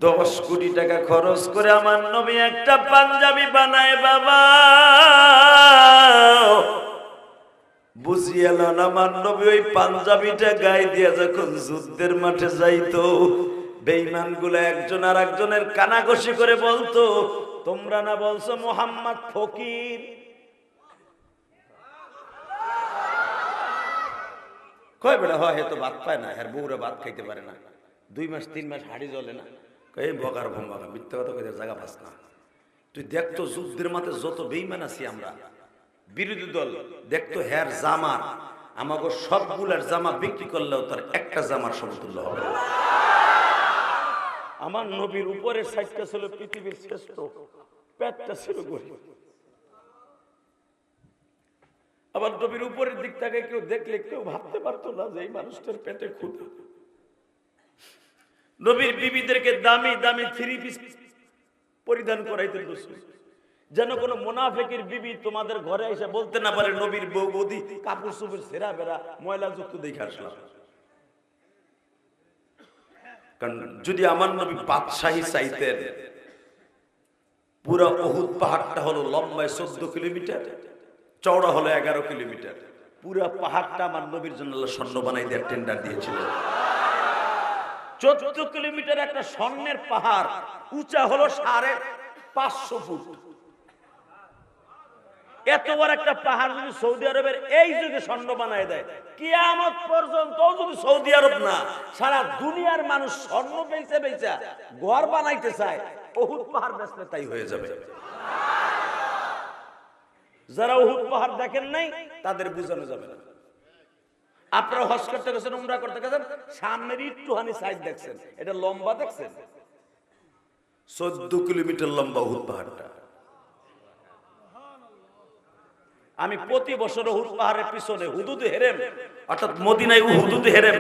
10 কোটি টাকা খরচ করে আমার নবী একটা পাঞ্জাবি বানায়, বাবা বুঝিয়ে লন আমার নবী ওই পাঞ্জাবিটা গায়ে দিয়া যখন যুদ্ধের মাঠে যাইতো, বেঈমান গুলো একজন আর একজনের কানাঘষি করে বলতো, তোমরা না বলছো মুহাম্মদ ফকির? কয় বেটা হয় তো ভাত পায় না, আর বউরা ভাত খাইতে পারে না, 2 মাস 3 মাস হাড়ি জ্বলে না। কয়ে বগার ভম্বাকা মিথ্যা কথা কইতে জায়গা পাস না। তুই দেখতো যুদ্ধের মাঠে যত বেঈমান আছি আমরা, বিরোধী দল দেখতো হের জামার আমাকে সবগুলার জামা বিক্রি করলেও তার একটা জামার সমতুল্য হবে। আমার নবীর উপরের সাইডটা ছিল পৃথিবীর শ্রেষ্ঠ, পেটটা ছিল গরিব। আবার নবীর উপরের দিকটাকে কেউ দেখলে কেউ ভাবতে পারতো না যে এই মানুষটার পেটে ক্ষুধা। নবীর বিবিদেরকে দামি দামি 3 পিস পরিধান করাইতেন রাসূল, যেন কোন মুনাফিকের বিবি তোমাদের ঘরে এসে বলতে না পারে নবীর বউ বৌদি কাপড় চোপড় ছেঁড়া বেড়া ময়লা যুক্ত দেখে আসলাম। কারণ যদি আমার নবী বাদশাহী চাইতেন, পুরো উহুদ পাহাড়টা হলো লম্বায় 14 কিলোমিটার, চওড়া হলো 11 কিলোমিটার। পুরা পাহাড়টা আমার নবীর জন্য আল্লাহ স্বর্ণ বানাই দেওয়ার টেন্ডার দিয়েছিল। 14 কিলোমিটার একটা স্বর্ণের পাহাড়, উঁচা হলো 550 ফুট। এত বড় একটা পাহাড় যদি সৌদি আরবের এই যুগে স্বর্ণ বানায় দেয়, কিয়ামত পর্যন্ত যদি সৌদি আরব না, সারা দুনিয়ার মানুষ স্বর্ণ বেচে বেচে ঘর বানাইতে চায়, উহুদ পাহাড় বেচলে তাই হয়ে যাবে। যারা উহুদ পাহাড় দেখেন নাই তাদের বোঝানো যাবে না। আপনারা হজ করতে গেছেন, উমরা করতে গেছেন, সামনের একটুখানি সাইড দেখছেন, এটা লম্বা দেখছেন? 14 কিলোমিটার লম্বা উহুদ পাহাড়টা। আমি প্রতি বছর উহুদ পাহাড়ের পিছনে হুদুদ হেরেম, অর্থাৎ মদিনায় হুদুদ হেরেম,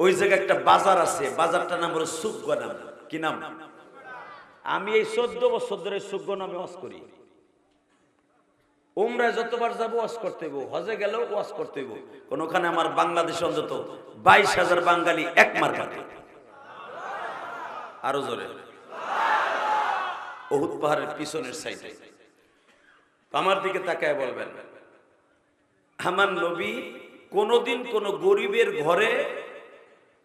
ওই জায়গায় একটা বাজার আছে, বাজারটার নাম হলো সুগা নাম। কি নাম? আমি এই 14 বছর ধরে সুগা নামে ওয়াজ করি। উমরায় যতবার যাবো ওয়াজ করতে হইব, হজে গেলেও ওয়াজ করতে হইব। কোনখানে আমার বাংলাদেশে অন্তত 22,000 বাঙালি এক মার্কাতে। আরো জোরে। উহুদ পাহাড়ের পিছনের সাইডে আমার দিকে তাকায় বলবেন, আমার নবী কোনদিন কোন গরিবের ঘরে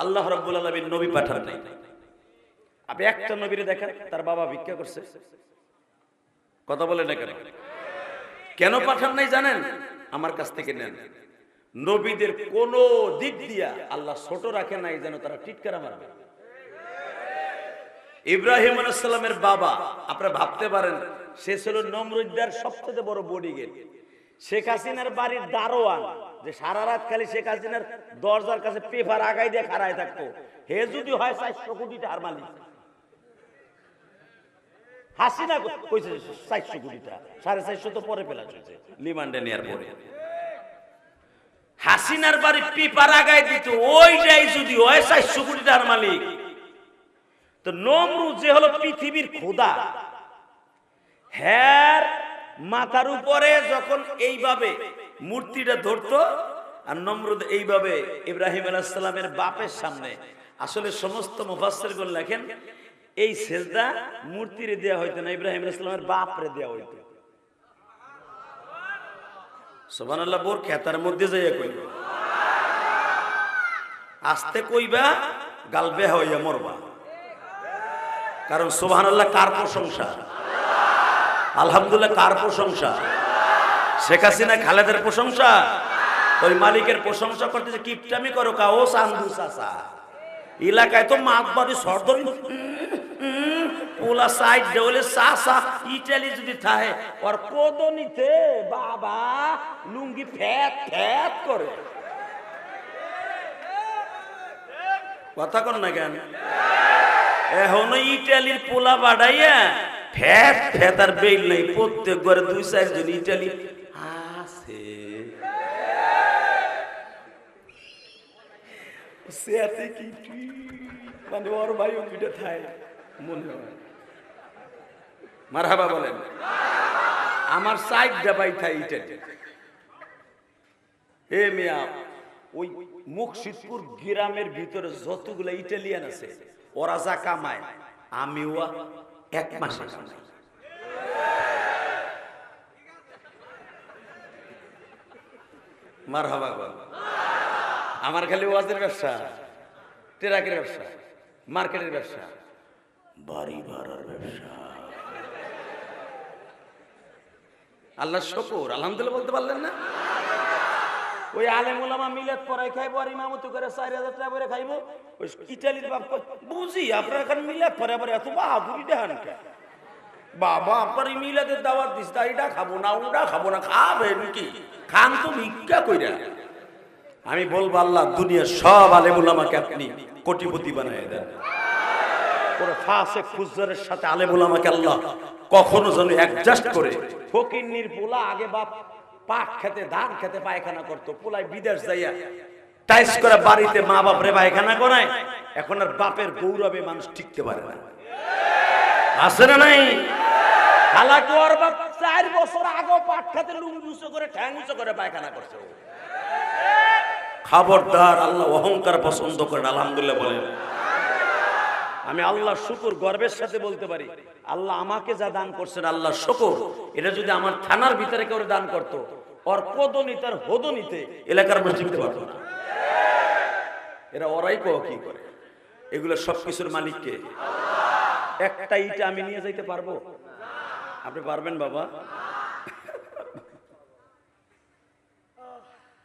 আল্লাহ রাব্বুল আলামিন নবী পাঠান নাই। আপনি একটা নবীরে দেখেন তার বাবা ভিক্ষা করছে, কথা বলে না কেন? কেন পাঠান নাই জানেন? আমার কাছ থেকে নেন। নবীদের কোন দিক দিয়া আল্লাহ ছোট রাখে নাই যেন তারা টিটকারা মারবে। ইব্রাহিম আলাইহিস সালামের বাবা, আপনারা ভাবতে পারেন সে ছিল নমরুদ্দার সবচেয়ে বড় বডিগার্ড, শেখ হাসিনার বাড়ির দারোয়ান, যে সারা রাত খালি শেখ হাসিনার দরজার কাছে পেপার আগাই দিয়ে খাড়ায় থাকতো। হে যদি হয় 400 কোটি টাকার মালিক। হাসিনা কইছে 400 কোটি টাকা, 450 তো পরে পেলা হয়েছে রিমান্ডে নেয়ার পরে। হাসিনার বাড়ি পেপার আগাই দিত, ওইটাই যদি হয় 400 কোটি টাকার মালিক। তো নমরুদ যে হলো পৃথিবীর খোদা, হ্যার মাথার উপরে যখন এইভাবে মূর্তিটা ধরতো, আর নমরুদ এইভাবে ইব্রাহিম আলাইহিস সালামের বাপের সামনে, আসলে সমস্ত মুফাসসিরগণ লেখেন এই সেজদা মূর্তিরে দেয়া হইতো না, ইব্রাহিম আলাইহিস সালামের বাপরে দেয়া হইতো। সুবহানাল্লাহ। বোর খেতার মধ্যে যাইয়া কইবা, আস্তে কইবা, গালবে হইয়া মরবা। কারণ সুবহানাল্লাহ কার প্রশংসা? আলহামদুলিল্লাহ কার প্রশংসা? শেখ হাসিনা খালেদের প্রশংসা? ওই মালিকের প্রশংসা করতেছে, কিপটামি করো কা ও সান্দু চাচা। এলাকায় তো মাতবাড়ি সর্দরি ওলা সাইড দেওলে চাচা ইটালি যদি থাকে ওর কোদনিতে বাবা লুঙ্গি ফ্যাত ফ্যাত করে। কথা কন না কেন? এখন ইটালির পোলা বাড়াইয়া ফ্যাত ফ্যাতার বেল নাই, প্রত্যেক ঘরে 2-4 জন ইটালি আছে। মানে ওর ভাই ওইটা থাই মনে হয়। মারহাবা বলেন। আমার সাইডটা ভাই থাই ইটালি। এ মিয়া, ওই মুকশিদপুর গ্রামের ভিতরে যতগুলা ইটালিয়ান আছে, ওরা যা কামায় আমিও 1 মাসে কামাই। মারহাবা বল। আমার খালি ওয়াজের ব্যবসা, ট্রাকের ব্যবসা, মার্কেটের ব্যবসা, বাড়ি ভাড়ার ব্যবসা। আল্লাহ শুকর, আলহামদুলিল্লাহ বলতে পারলেন না? ওই আলেম ওলামা মিলাদ পড়াই খাইবো আর ইমামতি করে 4,000 টাকা করে খাইবো। ওই ইটালির বাপ বুঝি আপনার এখানে মিলাদ পরে আবার এত বাহাদুরি দেখান কে? বাবা আপনার মিলাদের দাওয়াত দিস, এটা খাবো না ওটা খাবো না, খাবেন কি? খান তো ভিক্ষা কইরা। আমি বলবো আল্লাহ দুনিয়ার সব আলেম ওলামাকে আপনি কোটিপতি বানায় দেন। ওরা ফাসিক ফুজ্জারের সাথে আলেম ওলামাকে আল্লাহ কখনো যেন অ্যাডজাস্ট করে। ফকিন্নির পোলা আগে বাপ পাট খেতে ধান খেতে পায়খানা করতো, পোলায় বিদেশ যাইয়া টাইস করে বাড়িতে মা বাপরে পায়খানা করায়। এখন আর বাপের গৌরবে মানুষ টিকতে পারে না, আছে না নাই? হালাকি ওর বাপ 4 বছর আগে পাট খেতে লুঙ্গি উঁচু করে ঠ্যাং উঁচু করে পায়খানা করছে। খবরদার, আল্লাহ অহংকার পছন্দ করেন। আলহামদুলিল্লাহ বলেন। আমি আল্লাহ শুকর গর্বের সাথে বলতে পারি, আল্লাহ আমাকে যা দান করছেন আল্লাহ শুকর। এটা যদি আমার থানার ভিতরে কেউ দান করতো, ওর পদনিতে আর হদনিতে এলাকার মানুষ চিনতে পারতো না। এরা ওরাই কি করে, এগুলো সবকিছুর মালিককে। একটা ইটা আমি নিয়ে যাইতে পারবো? আপনি পারবেন বাবা?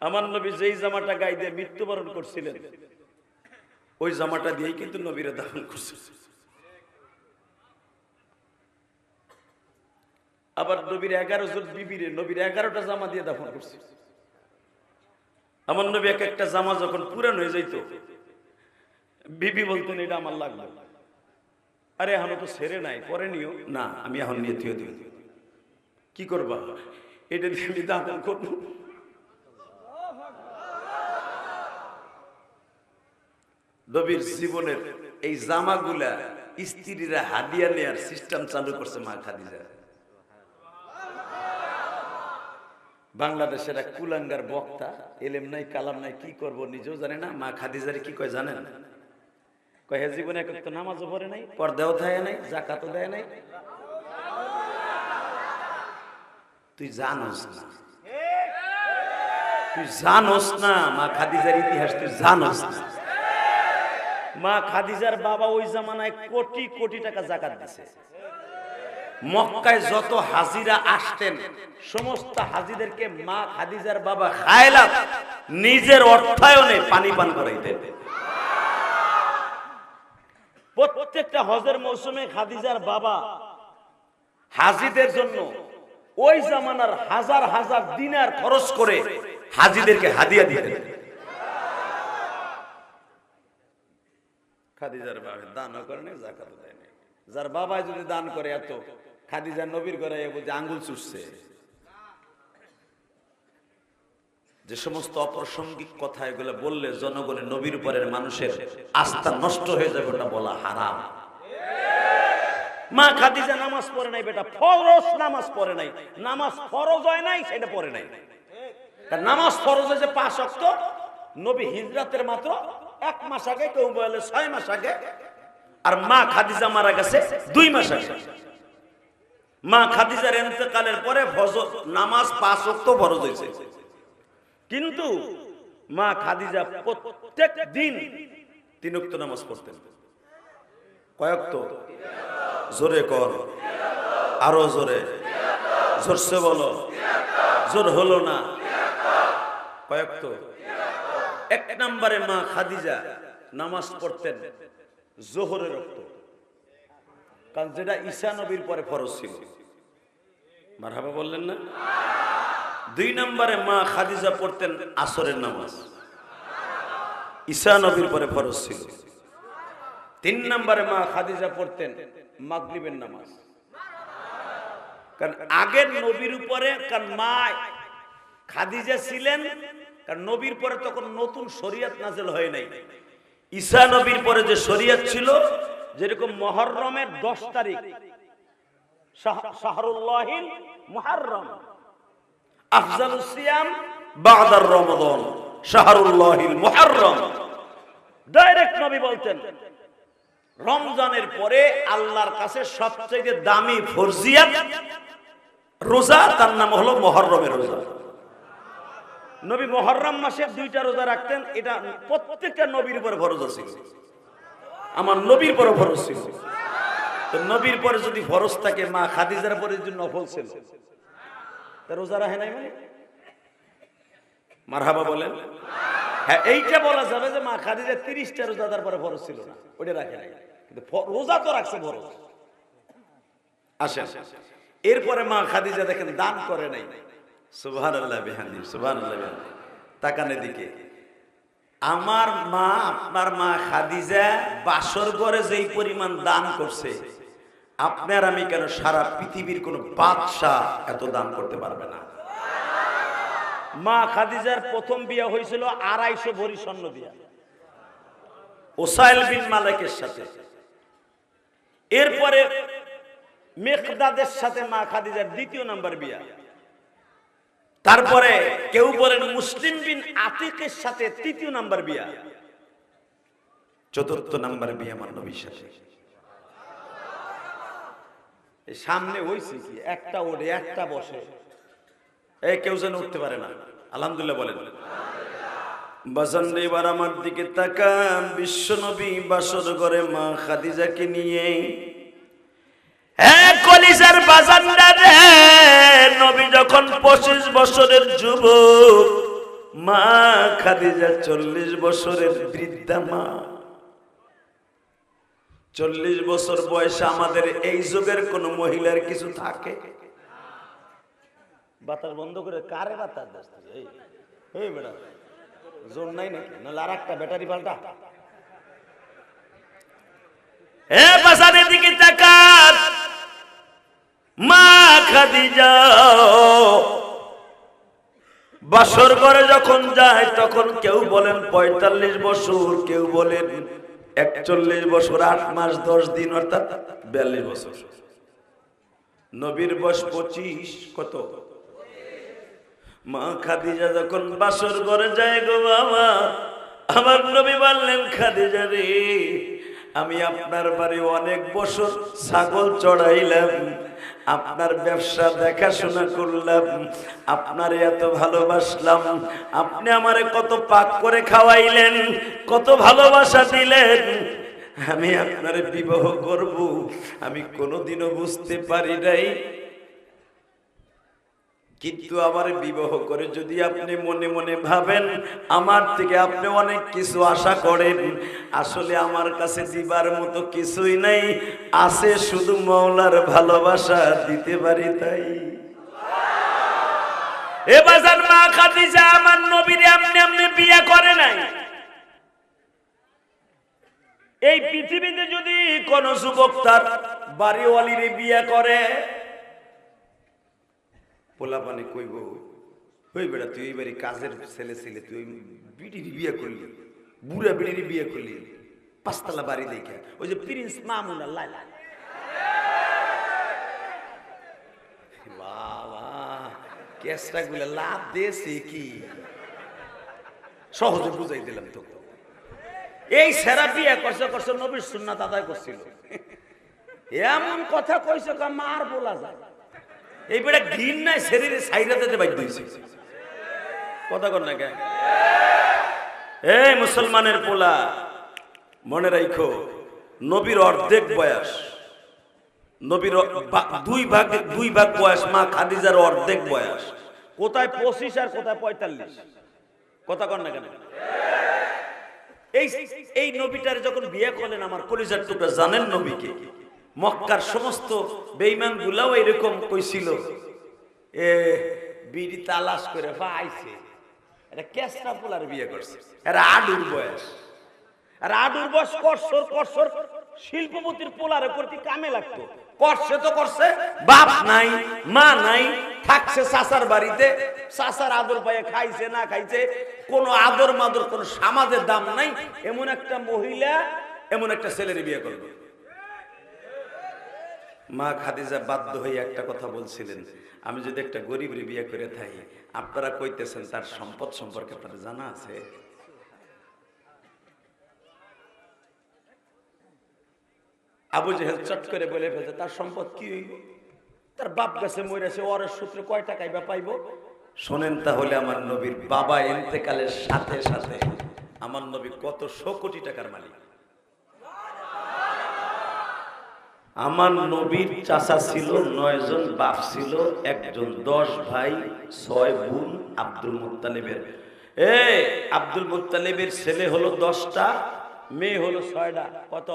আমার নবী যেই জামাটা গায়ে দিয়ে মৃত্যুবরণ করছিলেন, ওই জামাটা দিয়েই কিন্তু নবীরা দাফন করছে। আবার নবীর 11 জন বিবিরে নবীর 11টা জামা দিয়ে দাফন করছে। আমার নবী এক একটা জামা যখন পুরান হয়ে যাইতো, বিবি বলতেন এটা আমার লাগবে। আরে এখনো তো ছেড়ে নাই, পরে নিও না, আমি এখন নিয়ে থিয়ে দিই। কি করবা? এটা দিয়ে আমি দাফন করবো। নবীর জীবনের এই জামাগুলা স্ত্রীরা হাদিয়া নেয়ার সিস্টেম চালু করছে মা খাদিজা। বাংলাদেশের এক কুলাঙ্গার বক্তা, এলেম নাই কালাম নাই, কি করব নিজেও জানে না। মা খাদিজারে কি কয় জানেন? কয় হে জীবনে এক তো নামাজও পড়ে নাই, পর্দাও দেয় নাই, যাকাতও দেয় নাই। তুই জানোস না, তুই জানোস না মা খাদিজার ইতিহাস, তুই জানোস না। মা খাদিজার বাবা ওই জামানায় কোটি কোটি টাকা যাকাত দিছে। মক্কায় যত হাজিরা আসতেন, সমস্ত হাজিদেরকে মা খাদিজার বাবা খায়লাত নিজের অর্থায়নে পানি পান করাইতেন। প্রত্যেকটা হজের মৌসুমে খাদিজার বাবা হাজিদের জন্য ওই জামানার হাজার হাজার দিনার খরচ করে হাজিদেরকে হাদিয়া দিতেন। খাদিজার বাবা দানও করে নাই, যাকাতও দেয় নাই। যার বাবা যদি দান করে এত, খাদিজার নবীর ঘরে বুঝে আঙ্গুল চুষছে। যে সমস্ত অপ্রাসঙ্গিক কথা এগুলো বললে জনগণের নবীর উপরের মানুষের আস্থা নষ্ট হয়ে যাবে, ওটা বলা হারাম। মা খাদিজা নামাজ পড়ে নাই বেটা, ফরজ নামাজ পড়ে নাই। নামাজ ফরজ হয় নাই সেটা পড়ে নাই। নামাজ ফরজ হয়েছে 5 ওয়াক্ত। নবী হিজরাতের মাত্র 1 মাস আগে, কেউ বলে 6 মাস আগে, আর মা খাদিজা মারা গেছে 2 মাস আগে। মা খাদিজার ইন্তেকালের পরে ফজর নামাজ 5 ওয়াক্ত ফরজ হয়েছে। কিন্তু মা খাদিজা প্রত্যেক দিন 3 ওয়াক্ত নামাজ পড়তেন। কয় ওয়াক্ত? জোরে কর, আরো জোরে, জোরসে বলো, জোর হলো না। কয় ওয়াক্ত? 1 নম্বরে মা খাদিজা নামাজ পড়তেন জোহরের ওয়াক্ত, কারণ যেটা ঈসা নবীর পরে ফরজ ছিল। মারহাবা বললেন না? 2 নম্বরে মা খাদিজা পড়তেন আসরের নামাজ, ঈসা নবীর পরে ফরজ ছিল। 3 নম্বরে মা খাদিজা পড়তেন মাগরিবের নামাজ, কারণ আগের নবীর উপরে, কারণ মা খাদিজা ছিলেন, কারণ নবীর পরে তখন নতুন শরীয়ত নাযিল হয় নাই। ঈসা নবীর পরে যে শরীয়ত ছিল, যেরকম মুহররমের 10 তারিখ শাহরুল্লাহিল মুহররম, আফজালুস সিয়াম বাদার রমাদান শাহরুল্লাহিল মুহররম। ডাইরেক্ট নবী বলতেন রমজানের পরে আল্লাহর কাছে সবচেয়ে দামি ফরজিয়াত রোজা, তার নাম হলো মুহররমের রোজা। নবী মুহররম মাসে 2টা রোজা রাখতেন। এটা প্রত্যেকটা নবীর উপর ফরজ ছিল, আমার নবীর পরে ফরজ ছিল। তো নবীর পরে যদি ফরজ থাকে, মা খাদিজার পরে যদি নফল ছিল, তা রোজা রাখে নাই মানে? মারহাবা বলেন। হ্যাঁ, এইটা বলা যাবে যে মা খাদিজা 30টা রোজা তার পরে ফরজ ছিল না, ওইটা রাখে নাই, কিন্তু রোজা তো রাখছে ফরজ। আসেন, এরপরে মা খাদিজা দেখেন দান করে নাই। সুবহানাল্লাহ বিহামদি, সুবহানাল্লাহ বিহামদি। তাকান এদিকে, আমার মা, আপনার মা খাদিজা বাসর ঘরে যেই পরিমাণ দান করছে, আপনার আমি কেন সারা পৃথিবীর কোন বাদশা এত দান করতে পারবে না। মা খাদিজার প্রথম বিয়ে হয়েছিল 250 ভরি স্বর্ণ দিয়া, ওসাইল বিন মালিকের সাথে। এরপরে মিকদাদের সাথে মা খাদিজার 2য় নাম্বার বিয়া। তারপরে কেউ বলেন মুসলিম বিন আতিকের সাথে 3য় নাম্বার বিয়া। 4র্থ নাম্বার বিয়া আমার নবীর সাথে। সামনে হইছে কি, একটা ওঠে একটা বসে, এই কেউ যেন উঠতে পারে না, আলহামদুলিল্লাহ বলেন। বাজান এবার আমার দিকে তাকান, বিশ্ব নবী বাসর ঘরে মা খাদিজাকে নিয়ে, কলিজার বাজানরা রে, নবী যখন 25 বছরের যুবক, মা খাদিজা 40 বছরের বৃদ্ধা মা। 40 বছর বয়সে আমাদের এই যুগের কোন মহিলার কিছু থাকে? বাতাস বন্ধ করে কারে বাতাস দিচ্ছে? এই বেটা জোর নাই নাকি? নাহলে আর একটা ব্যাটারি পাল্টা। বাজারের দিকে তাকান, মা খাদিজা বাসর ঘরে যখন যায় তখন কেউ বলেন 45 বছর, কেউ বলেন 41 বছর 8 মাস 10 দিন, অর্থাৎ 42 বছর। নবীর বয়স 25, কত? মা খাদিজা যখন বাসর ঘরে যায় গো বাবা, আমার নবী বললেন, খাদিজা রে, আমি আপনার বাড়ি অনেক বছর ছাগল চড়াইলাম, আপনার ব্যবসা দেখাশোনা করলাম, আপনার এত ভালোবাসলাম, আপনি আমারে কত পাক করে খাওয়াইলেন, কত ভালোবাসা দিলেন, আমি আপনারে বিবাহ করব আমি কোনোদিনও বুঝতে পারি নাই। কিন্তু আমার বিবাহ করে যদি আপনি মনে মনে ভাবেন আমার থেকে আপনি অনেক কিছু আশা করেন, আসলে আমার কাছে দিবার মতো কিছুই নাই, আছে শুধু মওলার ভালোবাসা, দিতে পারি তাই। এ বাজার মা খাদিজা আমার নবীরে এমনি বিয়ে করে নাই। এই পৃথিবীতে যদি কোন যুবক তার বাড়িওয়ালিরে বিয়ে করে, পোলা পানে কইব, ওই বেটা তুই এই বাড়ি কাজের ছেলে ছেলে, তুই বিড়ির বিয়ে করলি, বুড়া বিড়ির বিয়ে করলি, 5 তলা বাড়ি দেখে, ওই যে প্রিন্স মামুন আল্লাহ, বাবা কেসটা গুলা লাভ দিয়েছে কি, সহজে বুঝাই দিলাম তো। এই সেরা বিয়ে করছে নবীর সুন্নাত আদায় করছিল, এমন কথা কইছে মার বলা যায়। এই বেটা ঘৃণ নাই, শরীরে সাইরা দিতে বাধ্য হইছে, কথা কর না কেন? এই মুসলমানের পোলা, মনে রাখো, নবীর অর্ধেক বয়স, নবীর 2 ভাগ বয়স, মা খাদিজার অর্ধেক বয়স। কোথায় 25 আর কোথায় 45, কথা কর না কেন? এই নবীটার যখন বিয়ে করলেন আমার কলিজার টুকরা, জানেন নবীকে মক্কার সমস্ত বেঈমান গুলাও এরকম কইছিল, এ বিড়ি তালাশ করে পাইছে, এটা কেসটা পোলার বিয়ে করছে, এর আডুর বয়স, আর আডুর বয়স করছর শিল্পপতির পোলার প্রতি কামে লাগতো, করছে তো করছে, বাপ নাই মা নাই, থাকছে চাচার বাড়িতে, চাচার আদর পায়ে খাইছে না খাইছে, কোনো আদর মাদর কোনো সমাজের দাম নাই, এমন একটা মহিলা এমন একটা ছেলের বিয়ে করবে। মা খাদিজা বাধ্য হয়ে একটা কথা বলছিলেন, আমি যদি একটা গরিবের বিয়ে করে থাকি, আপনারা কইতেছেন তার সম্পদ সম্পর্কে আপনাদের জানা আছে? আবু জেহেল চট করে বলে ফেলছে, তার সম্পদ কি হইব, তার বাপ গাছে মরেছে, ওর সূত্রে কয় টাকাই বা পাইব। শোনেন তাহলে আমার নবীর বাবা ইন্তেকালের সাথে সাথে আমার নবী কত 100 কোটি টাকার মালিক। আমার নবীর চাচা ছিল 9 জন, বাপ ছিল 1 জন, 10 ভাই 6 বোন। আব্দুল মুত্তালিবের আব্দুল মুত্তালিবের ছেলে হলো 10টা, মেয়ে হলো 6টা, কত?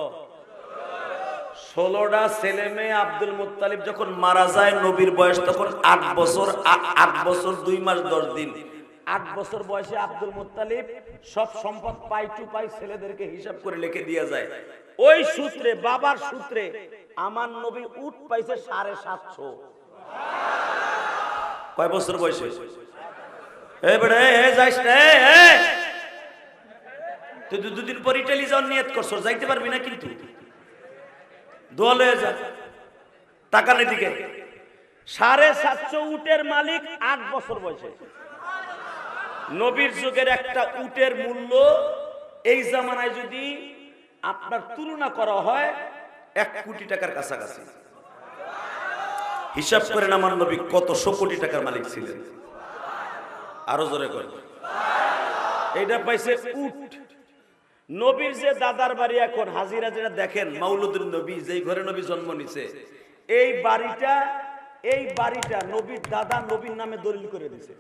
16টা ছেলে মেয়ে। আব্দুল মুত্তালিব যখন মারা যায় নবীর বয়স তখন 8 বছর 2 মাস 10 দিন। 8 বছর বয়সে আব্দুল মুত্তালিব সব সম্পদ পাই টু পাই ছেলেদেরকে হিসাব করে লিখে দিয়ে যায়। ওই সূত্রে, বাবার সূত্রে আমার নবী উট পাইছে 750। কয় বছর বয়সে? তুই 2 দিন পর ইটালি যাওয়ার নিয়ত করছো, যাইতে পারবি না কিন্তু দোয়া লয়ে যা, টাকা নেই দিকে। 750 উটের মালিক 8 বছর বয়সে। নবীর যুগের একটা উটের মূল্য এই জামানায় যদি আপনার তুলনা করা হয় 1 কোটি টাকার কাছাকাছি। হিসাব করেন আমার নবী কত 100 কোটি টাকার মালিক ছিলেন। আরো জোরে করে এইটা পাইছে উট। নবীর যে দাদার বাড়ি এখন হাজিরা যেটা দেখেন মাউলুদুন নবী যেই ঘরে নবী জন্ম নিছে, এই বাড়িটা নবীর দাদা নবীর নামে দলিল করে দিছে।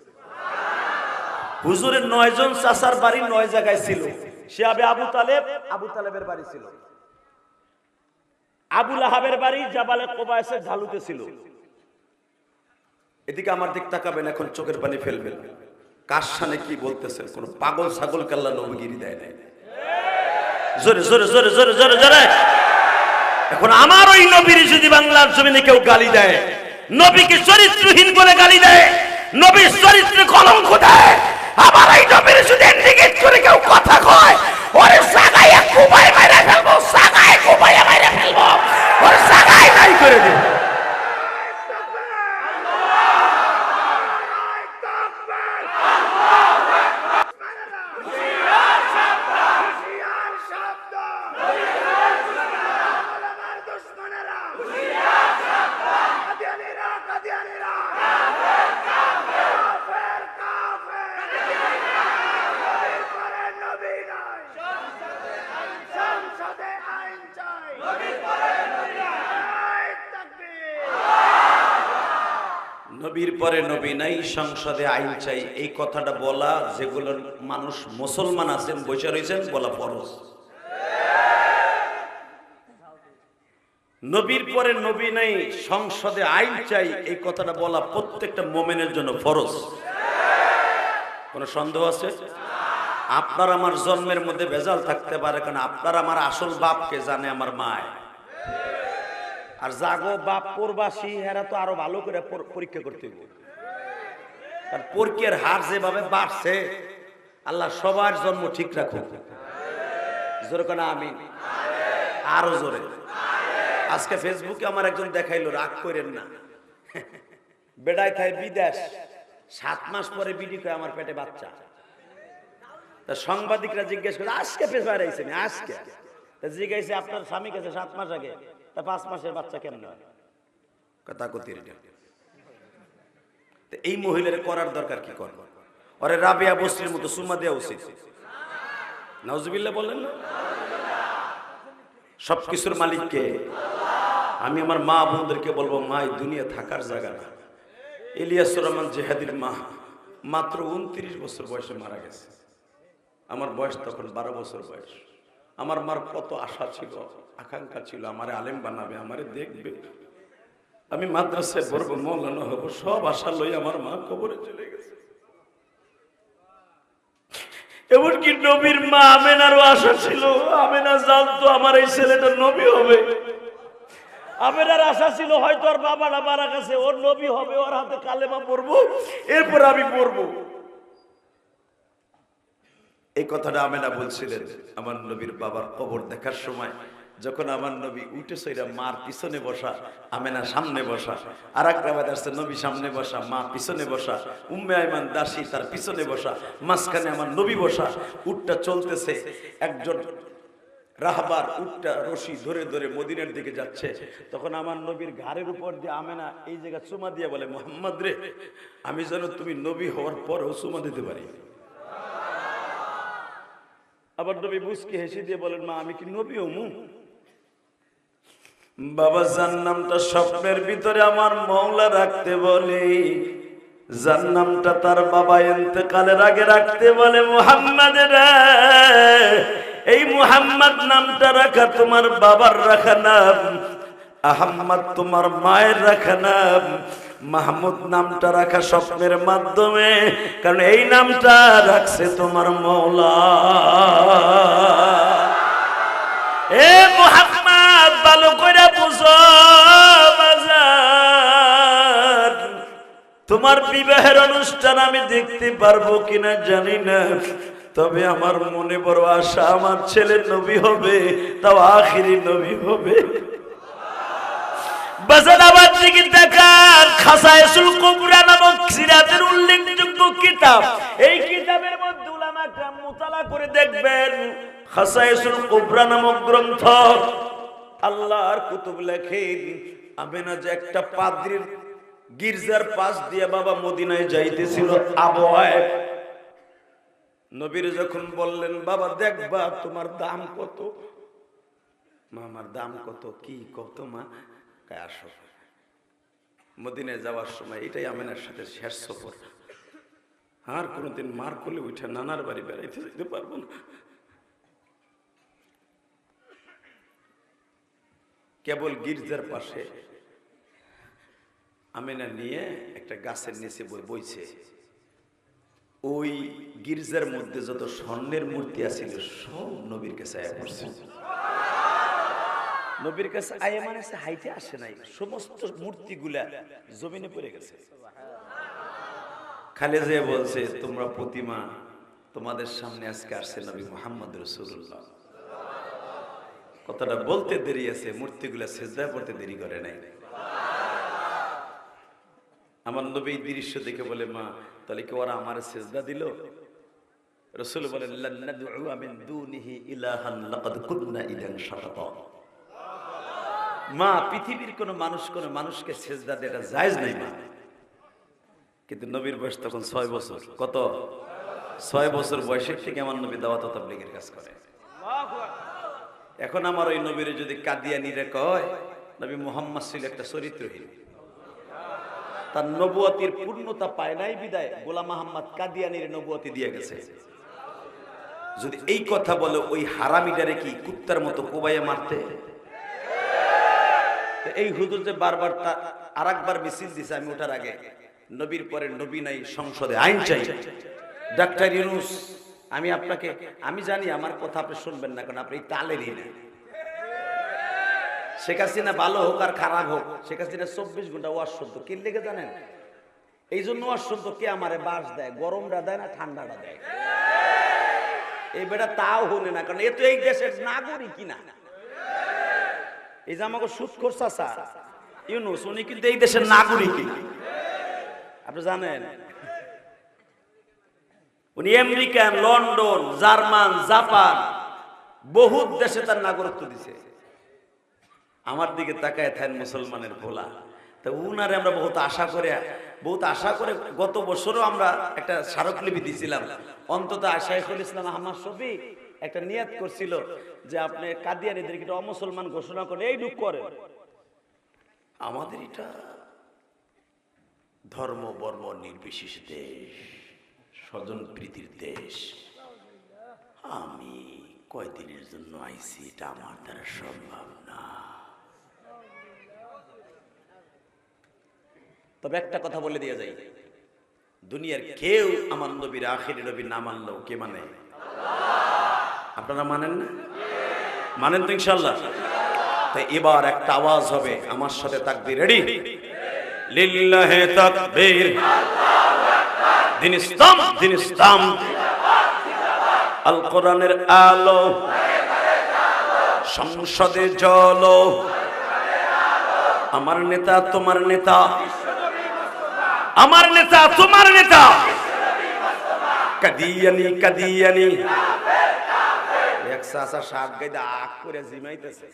হুজুরের 9 জন চাচার বাড়ি 9 জায়গায় ছিল। সে আবু তালেবের বাড়ি ছিল, আবু লাহাবের বাড়ি জাবালে কোবায়েসের ঢালুতে ছিল। এদিকে আমার দিক তাকাবেন, এখন চোখের পানি ফেলবেন। কার সামনে কি বলতেছেন? কোন পাগল ছাগল কাল্লা নবীগিরি দেয় নাই। জোরে জোরে জোরে জোরে জোরে জোরে। এখন আমার ওই নবীর যদি বাংলার জমিনে কেউ গালি দেয়, নবীকে চরিত্রহীন বলে গালি দেয়, নবীর চরিত্রে কলঙ্ক দেয়, আমার এই নবীর যদি ইন্ডিকেট করে কেউ কথা কয়, ওরে সাগায় কুবায় মাইরা ফেলবো, সাগায় কুবায় মাইরা ফেলবো, ওরে সাগায় নাই করে দেব। নবীর পরে নবী নাই, সংসদে আইন চাই, এই কথাটা বলা যেগুলো মানুষ মুসলমান আছেন বসে রয়েছেন বলা ফরজ। নবীর পরে নবী নাই, সংসদে আইন চাই, এই কথাটা বলা প্রত্যেকটা মুমিনের জন্য ফরজ। কোন সন্দেহ আছে? আপনার আমার জন্মের মধ্যে ভেজাল থাকতে পারে, কারণ আপনার আমার আসল বাপকে জানে আমার মায়। আর জাগো বাপ প্রবাসী, এরা তো আরো ভালো করে পরীক্ষা করতে হবে। আর পরীক্ষার হার যেভাবে বাড়ছে, আল্লাহ সবার জন্ম ঠিক রাখুক। জোরে কোন আমিন, আরো জোরে। আজকে ফেসবুকে আমার একজন দেখাইলো, রাগ করেন না, বেড়ায় খায় বিদেশ, 7 মাস পরে বিডি কয় আমার পেটে বাচ্চা। তা সাংবাদিকরা জিজ্ঞেস করে আজকে পেশায় আইছেন, আজকে জিজ্ঞাসা আপনার স্বামী কাছে 7 মাস আগে, তা 5 মাসের বাচ্চা কেমন হয়? কথা কতি। এই মহিলার করার দরকার কি করবো? ওরে রাবিয়া বসরির মতো সুম্মা দেওয়া উচিত। নাউজুবিল্লাহ বললেন না? সবকিছুর মালিককে। আমি আমার মা বোনদেরকে বলবো, মা এই দুনিয়া থাকার জায়গা না। ইলিয়াসুর রহমান জিহাদির মা মাত্র 29 বছর বয়সে মারা গেছে। আমার বয়স তখন 12 বছর বয়স। আমার মার কত আশা ছিল, আকাঙ্ক্ষা ছিল, আমারে আলেম বানাবে, আমারে দেখবে, আমি মাদ্রাসায় পড়বো, মৌলানা হবো, সব আশা লই আমার মা কবরে চলে গেছে। এমনকি নবীর মা আমেনারও আশা ছিল, আমেনা জানতো আমার এই ছেলেটা নবী হবে। আমেনার আশা ছিল হয়তো ওর বাবাটা মারা গেছে, ওর নবী হবে, ওর হাতে কালেমা পড়বো, এরপর আমি পড়বো। এই কথাটা আমেনা বলছিলেন আমার নবীর বাবার কবর দেখার সময়। যখন আমার নবী উঠেছে, এরা মার পিছনে বসা, আমেনা সামনে বসা, আর এক রাবাত আসছে নবী সামনে বসা, মা পিছনে বসা, উম্মে আইমান দাসী তার পিছনে বসা, মাঝখানে আমার নবী বসা। উটটা চলতেছে, একজন রাহবার উটটা রশি ধরে ধরে মদিনার দিকে যাচ্ছে। তখন আমার নবীর ঘাড়ের উপর দিয়ে আমেনা এই জায়গা চুমা দিয়ে বলে, মুহাম্মদ রে, আমি যেন তুমি নবী হওয়ার পরেও চুমা দিতে পারি। আবার নবী মুস্কি হেসে দিয়ে বলেন, মা আমি কি নবী হমু? বাবা জান্নামটা স্বপ্নের ভিতরে আমার মওলা রাখতে বলে, জান্নামটা তার বাবা ইন্তেকালের আগে রাখতে বলে, মুহাম্মদ রে, এই মুহাম্মদ নামটা রাখা তোমার বাবার রাখা নাম, আহম্মদ তোমার মায়ের রাখা নাম, মাহমুদ নামটা রাখা স্বপ্নের মাধ্যমে, কারণ এই নামটা রাখছে তোমার মওলা। এ মুহাম্মদ ভালো করে বুঝো বাজার, তোমার বিবাহের অনুষ্ঠান আমি দেখতে পারবো কিনা জানি না, তবে আমার মনে বড় আশা আমার ছেলে নবী হবে, তাও আখিরি নবী হবে। বাজারাবাদ থেকে দেখার খাসায়েসুল কুবরা নামক সিরাতের উল্লেখযোগ্য কিতাব, এই কিতাবের মধ্যে উলামা کرام মুতালা করে দেখবেন, খাসায়েসুল কুবরা নামক গ্রন্থ আল্লাহর কুতুব লেখেন, আমেনা যে একটা পাদ্রীর গির্জার পাশ দিয়ে বাবা মদিনায় যাইতেছিল আবহাওয়ায়। নবীর যখন বললেন বাবা দেখবা তোমার দাম কত, মা আমার দাম কত, কি কত মা, আসো। মদিনায় যাওয়ার সময় এটাই আমিনার সাথে শেষ সফর, আর কোনোদিন মার কোলে উঠে নানার বাড়ি বেড়াইতে যেতে পারবো না। কেবল গির্জার পাশে আমিনা নিয়ে একটা গাছের নিচে বইছে। ওই গির্জার মধ্যে যত স্বর্ণের মূর্তি আছিল সব নবীর কাছে আয়া পড়ছে। নবীর কাছে আয়া মানে হাইটে আসে নাই, সমস্ত মূর্তিগুলা জমিনে পড়ে গেছে। খালি যে বলছে তোমরা প্রতিমা, তোমাদের সামনে আজকে আসছে নবী মুহাম্মদ রাসূলুল্লাহ। কথাটা বলতে দেরি আছে, মূর্তিগুলা সিজদায় পড়তে দেরি করে নাই। আমার নবী দৃশ্য দেখে বলে মা তাহলে কি ওরা আমার সিজদা দিল? রাসূল বলেন লান নাদউ মিন দুনিহি ইলাহান লাকাদ কুননা ইদান শাতাতা। মা পৃথিবীর কোন মানুষকে সিজদা দেওয়া জায়েজ নাই মা। কিন্তু নবীর বয়স তখন 6 বছর। কত? 6 বছর বয়সের থেকে আমার নবী দাওয়াত ও তাবলীগের কাজ করে। এখন আমার ওই নবীর যদি কাদিয়ানীরা কয় নবী মুহাম্মদ ছিল একটা চরিত্রহীন, তার নবুয়তির পূর্ণতা পায় নাই বিদায় গোলাম মুহাম্মদ কাদিয়ানীর নবুয়তি দিয়ে গেছে। যদি এই কথা বলে ওই হারামিটারে কি কুত্তার মতো কোবাইয়া মারতে? এই হুজুর যে বারবার আরেকবার মিছিল দিছে আমি ওঠার আগে, নবীর পরে নবী নাই, সংসদে আইন চাই। ডাক্তার ইউনূস আমি জানি আমার কথা আপনি শুনবেন না, কারণ আপনি তালেরই না। শেখ হাসিনা ভালো হোক আর খারাপ হোক, শেখ হাসিনা 24 ঘন্টা ওয়াজ শুনতো। কি লেগে জানেন? এই জন্য ওয়াজ শুনতো কে আমারে বাস দেয়, গরমটা দেয় না ঠান্ডাটা দেয়। এই বেটা তাও হনে না, কারণ এ তো এই দেশের নাগরিক কিনা। এই যে আমাকে সুৎখোর চাচা ইউনূস, উনি কিন্তু এই দেশের নাগরিক, আপনি জানেন। উনি আমেরিকান, লন্ডন, জার্মান, জাপান বহুত দেশে তার নাগরিকত্ব দিছে। আমার দিকে তাকায় থাকেন মুসলমানের ভোলা। তা উনারে আমরা বহুত আশা করে গত বছরও আমরা একটা স্মারকলিপি দিয়েছিলাম। অন্তত শাইখুল ইসলাম আহমদ শফি একটা নিয়াত করছিল যে আপনি কাদিয়ানীদেরকে একটা অমুসলমান ঘোষণা করে এই দুঃখ করে। আমাদের এটা ধর্ম বর্ণ নির্বিশেষ দেশ, স্বজন প্রীতির দেশ। আমি কয়দিনের জন্য আইছি এটা আমার দ্বারা সম্ভব না। তবে একটা কথা বলে দিয়ে যাই, দুনিয়ার কেউ আমার নবীর আখিরি নবী না মানলেও কে মানে? আপনারা মানেন না? মানেন তো ইনশাআল্লাহ? তাই এবার একটা আওয়াজ হবে আমার সাথে, তাকবীর। রেডি? লিল্লাহি তাকবীর, দিন ইসলাম, আল কোরআনের আলো, সংসদে জ্বলো, আমার নেতা তোমার নেতা, আমার নেতা তোমার নেতা, কাদিয়ানি। এক চাচা শাক গাইদা আগ করে জিমাইতেছে,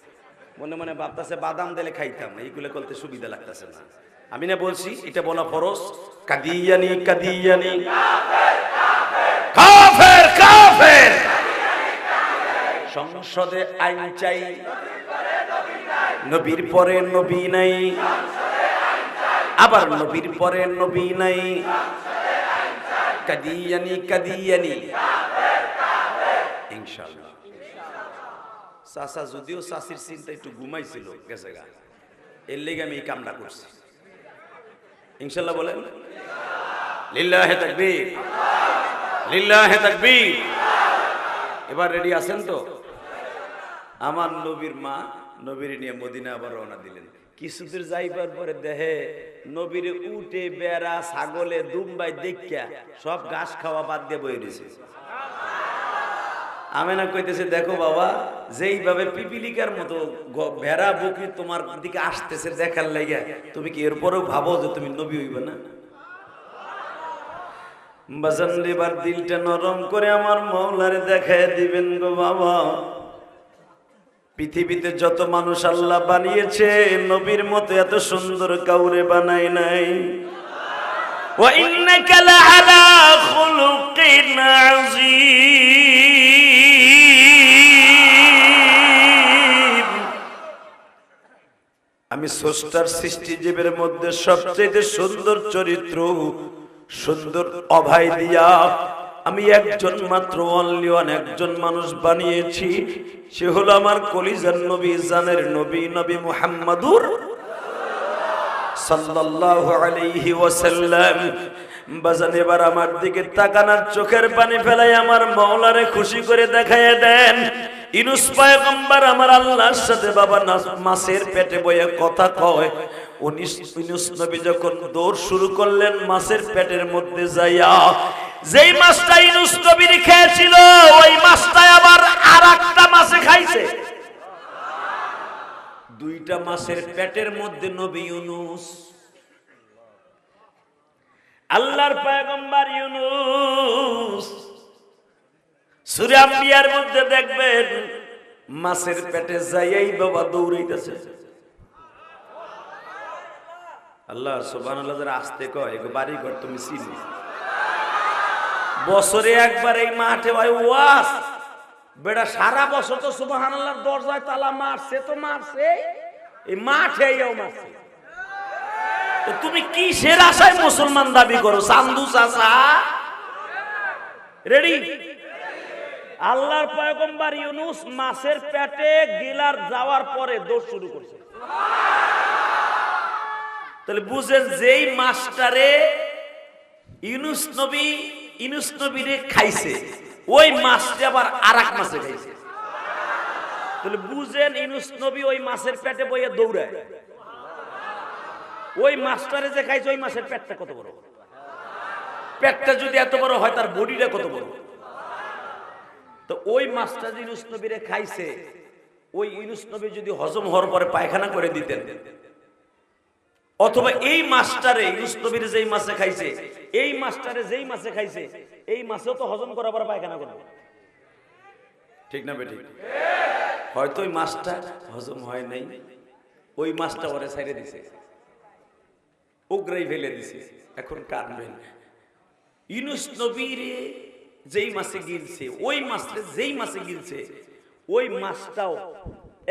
মনে মনে ভাবতেছে বাদাম দিলে খাইতাম, এইগুলো করতে সুবিধা লাগতেছে না। আমি না বলছি এটা বলা ফরজ। কাদিয়ানি কাফের, সংসদে আইন চাই, নবীর পরে নবী নাই, আবার নবীর পরে নবী নাই। কাদিয়ানি ইনশাআল্লাহ। চাচা যদিও চাচির চিন্তা একটু ঘুমাইছিল গেছে গা, এর লেগে আমি এই কামটা করছি। ইনশাআল্লাহ বলেন লিল্লাহি তাকবীর, লিল্লাহি তাকবীর। এবার রেডি আছেন তো? আমার নবীর মা নবীর নিয়ে মদিনা আবার রওনা দিলেন। কিছুদূর যাইবার পরে দেহে নবীর উটে, বেড়া, ছাগলে, দুম্বাই দেখিয়া সব ঘাস খাওয়া বাদ দিয়ে বয়ে দিয়েছে। আমেনা কইতেছে দেখো বাবা, যেইভাবে পিপিলিকার মতো ভেড়া বকরি তোমার দিকে আসতেছে দেখার লাগিয়া, তুমি কি এরপরেও ভাবো যে তুমি নবী হইবে না? বাজান এবার দিলটা নরম করে আমার মওলারে দেখায় দিবেন গো বাবা। পৃথিবীতে যত মানুষ আল্লাহ বানিয়েছে নবীর মতো এত সুন্দর কাউরে বানায় নাই। ওয়া ইন্নাকা লাআলা খুলুকিন আযীম। আমি স্রষ্টার সৃষ্টিজীবের মধ্যে সবচেয়ে সুন্দর চরিত্র, সুন্দর অভয় দিয়া আমি একজন মাত্র অনলি ওয়ান একজন মানুষ বানিয়েছি, সে হলো আমার কলিজার নবী, জানের নবী, নবী মুহাম্মাদুর সাল্লাল্লাহু আলাইহি ওয়াসাল্লাম। বাজান এবার আমার দিকে তাকানোর চোখের পানি ফেলাই আমার মাওলারে খুশি করে দেখায় দেন। ইউনূস পয়গম্বর আমার আল্লাহর সাথে বাবা মাছের পেটে বইয়ে কথা কয়। ইউনূস নবী যখন দৌড় শুরু করলেন মাছের পেটের মধ্যে যাইয়া, যেই মাছটা ইউনূস নবীর খেয়েছিল ওই মাছটা আবার আরেকটা মাছে খাইছে। দুইটা মাছের পেটের মধ্যে নবী ইউনূস, আল্লাহর পয়গম্বর ইউনূস। সূরা আম্বিয়ার মধ্যে দেখবেন মাছের পেটে যাইয়াই বাবা দৌড়াইতেছে। আল্লাহ সুবহানাল্লাহ, যারা আসতে কয় এগো বাড়ি ঘর তুমি চিনি। বছরে একবার এই মাঠে হয় ওয়াজ, বেটা সারা বছর তো সুবহানাল্লাহর দরজায় তালা মারছে তো মারছে, এই মাঠে মারছে। তো তুমি কি সের আশায় মুসলমান দাবি করো? চান্দু চাচা রেডি? আল্লাহর পয়গম্বর ইউনূস মাছের পেটে গিলার যাওয়ার পরে দৌড় শুরু করছে। তাহলে বুঝেন যেই মাছটারে ইউনূস নবীরে খাইছে ওই মাছটা আবার আরেক মাছে খাইছে। তাহলে বুঝেন ইউনূস নবী ওই মাছের পেটে বইয়ে দৌড়ায়। ওই মাছটারে যে খাইছে ওই মাছের পেটটা কত বড়? পেটটা যদি এত বড় হয় তার বডিটা কত বড়? তো ওই মাছটা যে ইউনূস নবীরে খাইছে, ওই ইউনূস নবী যদি হজম হওয়ার পরে পায়খানা করে দিতেন, অথবা এই মাছটারে ইউনূস নবীর যেই মাছে খাইছে এই মাছটারে যেই মাছে খাইছে এই মাছেও তো হজম করার পরে পায়খানা করবে, ঠিক না বেঠিক? হয়তো ওই মাছটা হজম হয় নাই, ওই মাছটা ওরে ছাইড়ে দিছে, উগরাই ফেলে দিছে, এখন কাটবেন। ইউনূস নবীরে যেই মাছে গিলছে ওই মাছটা যেই মাছে গিলছে ওই মাছটাও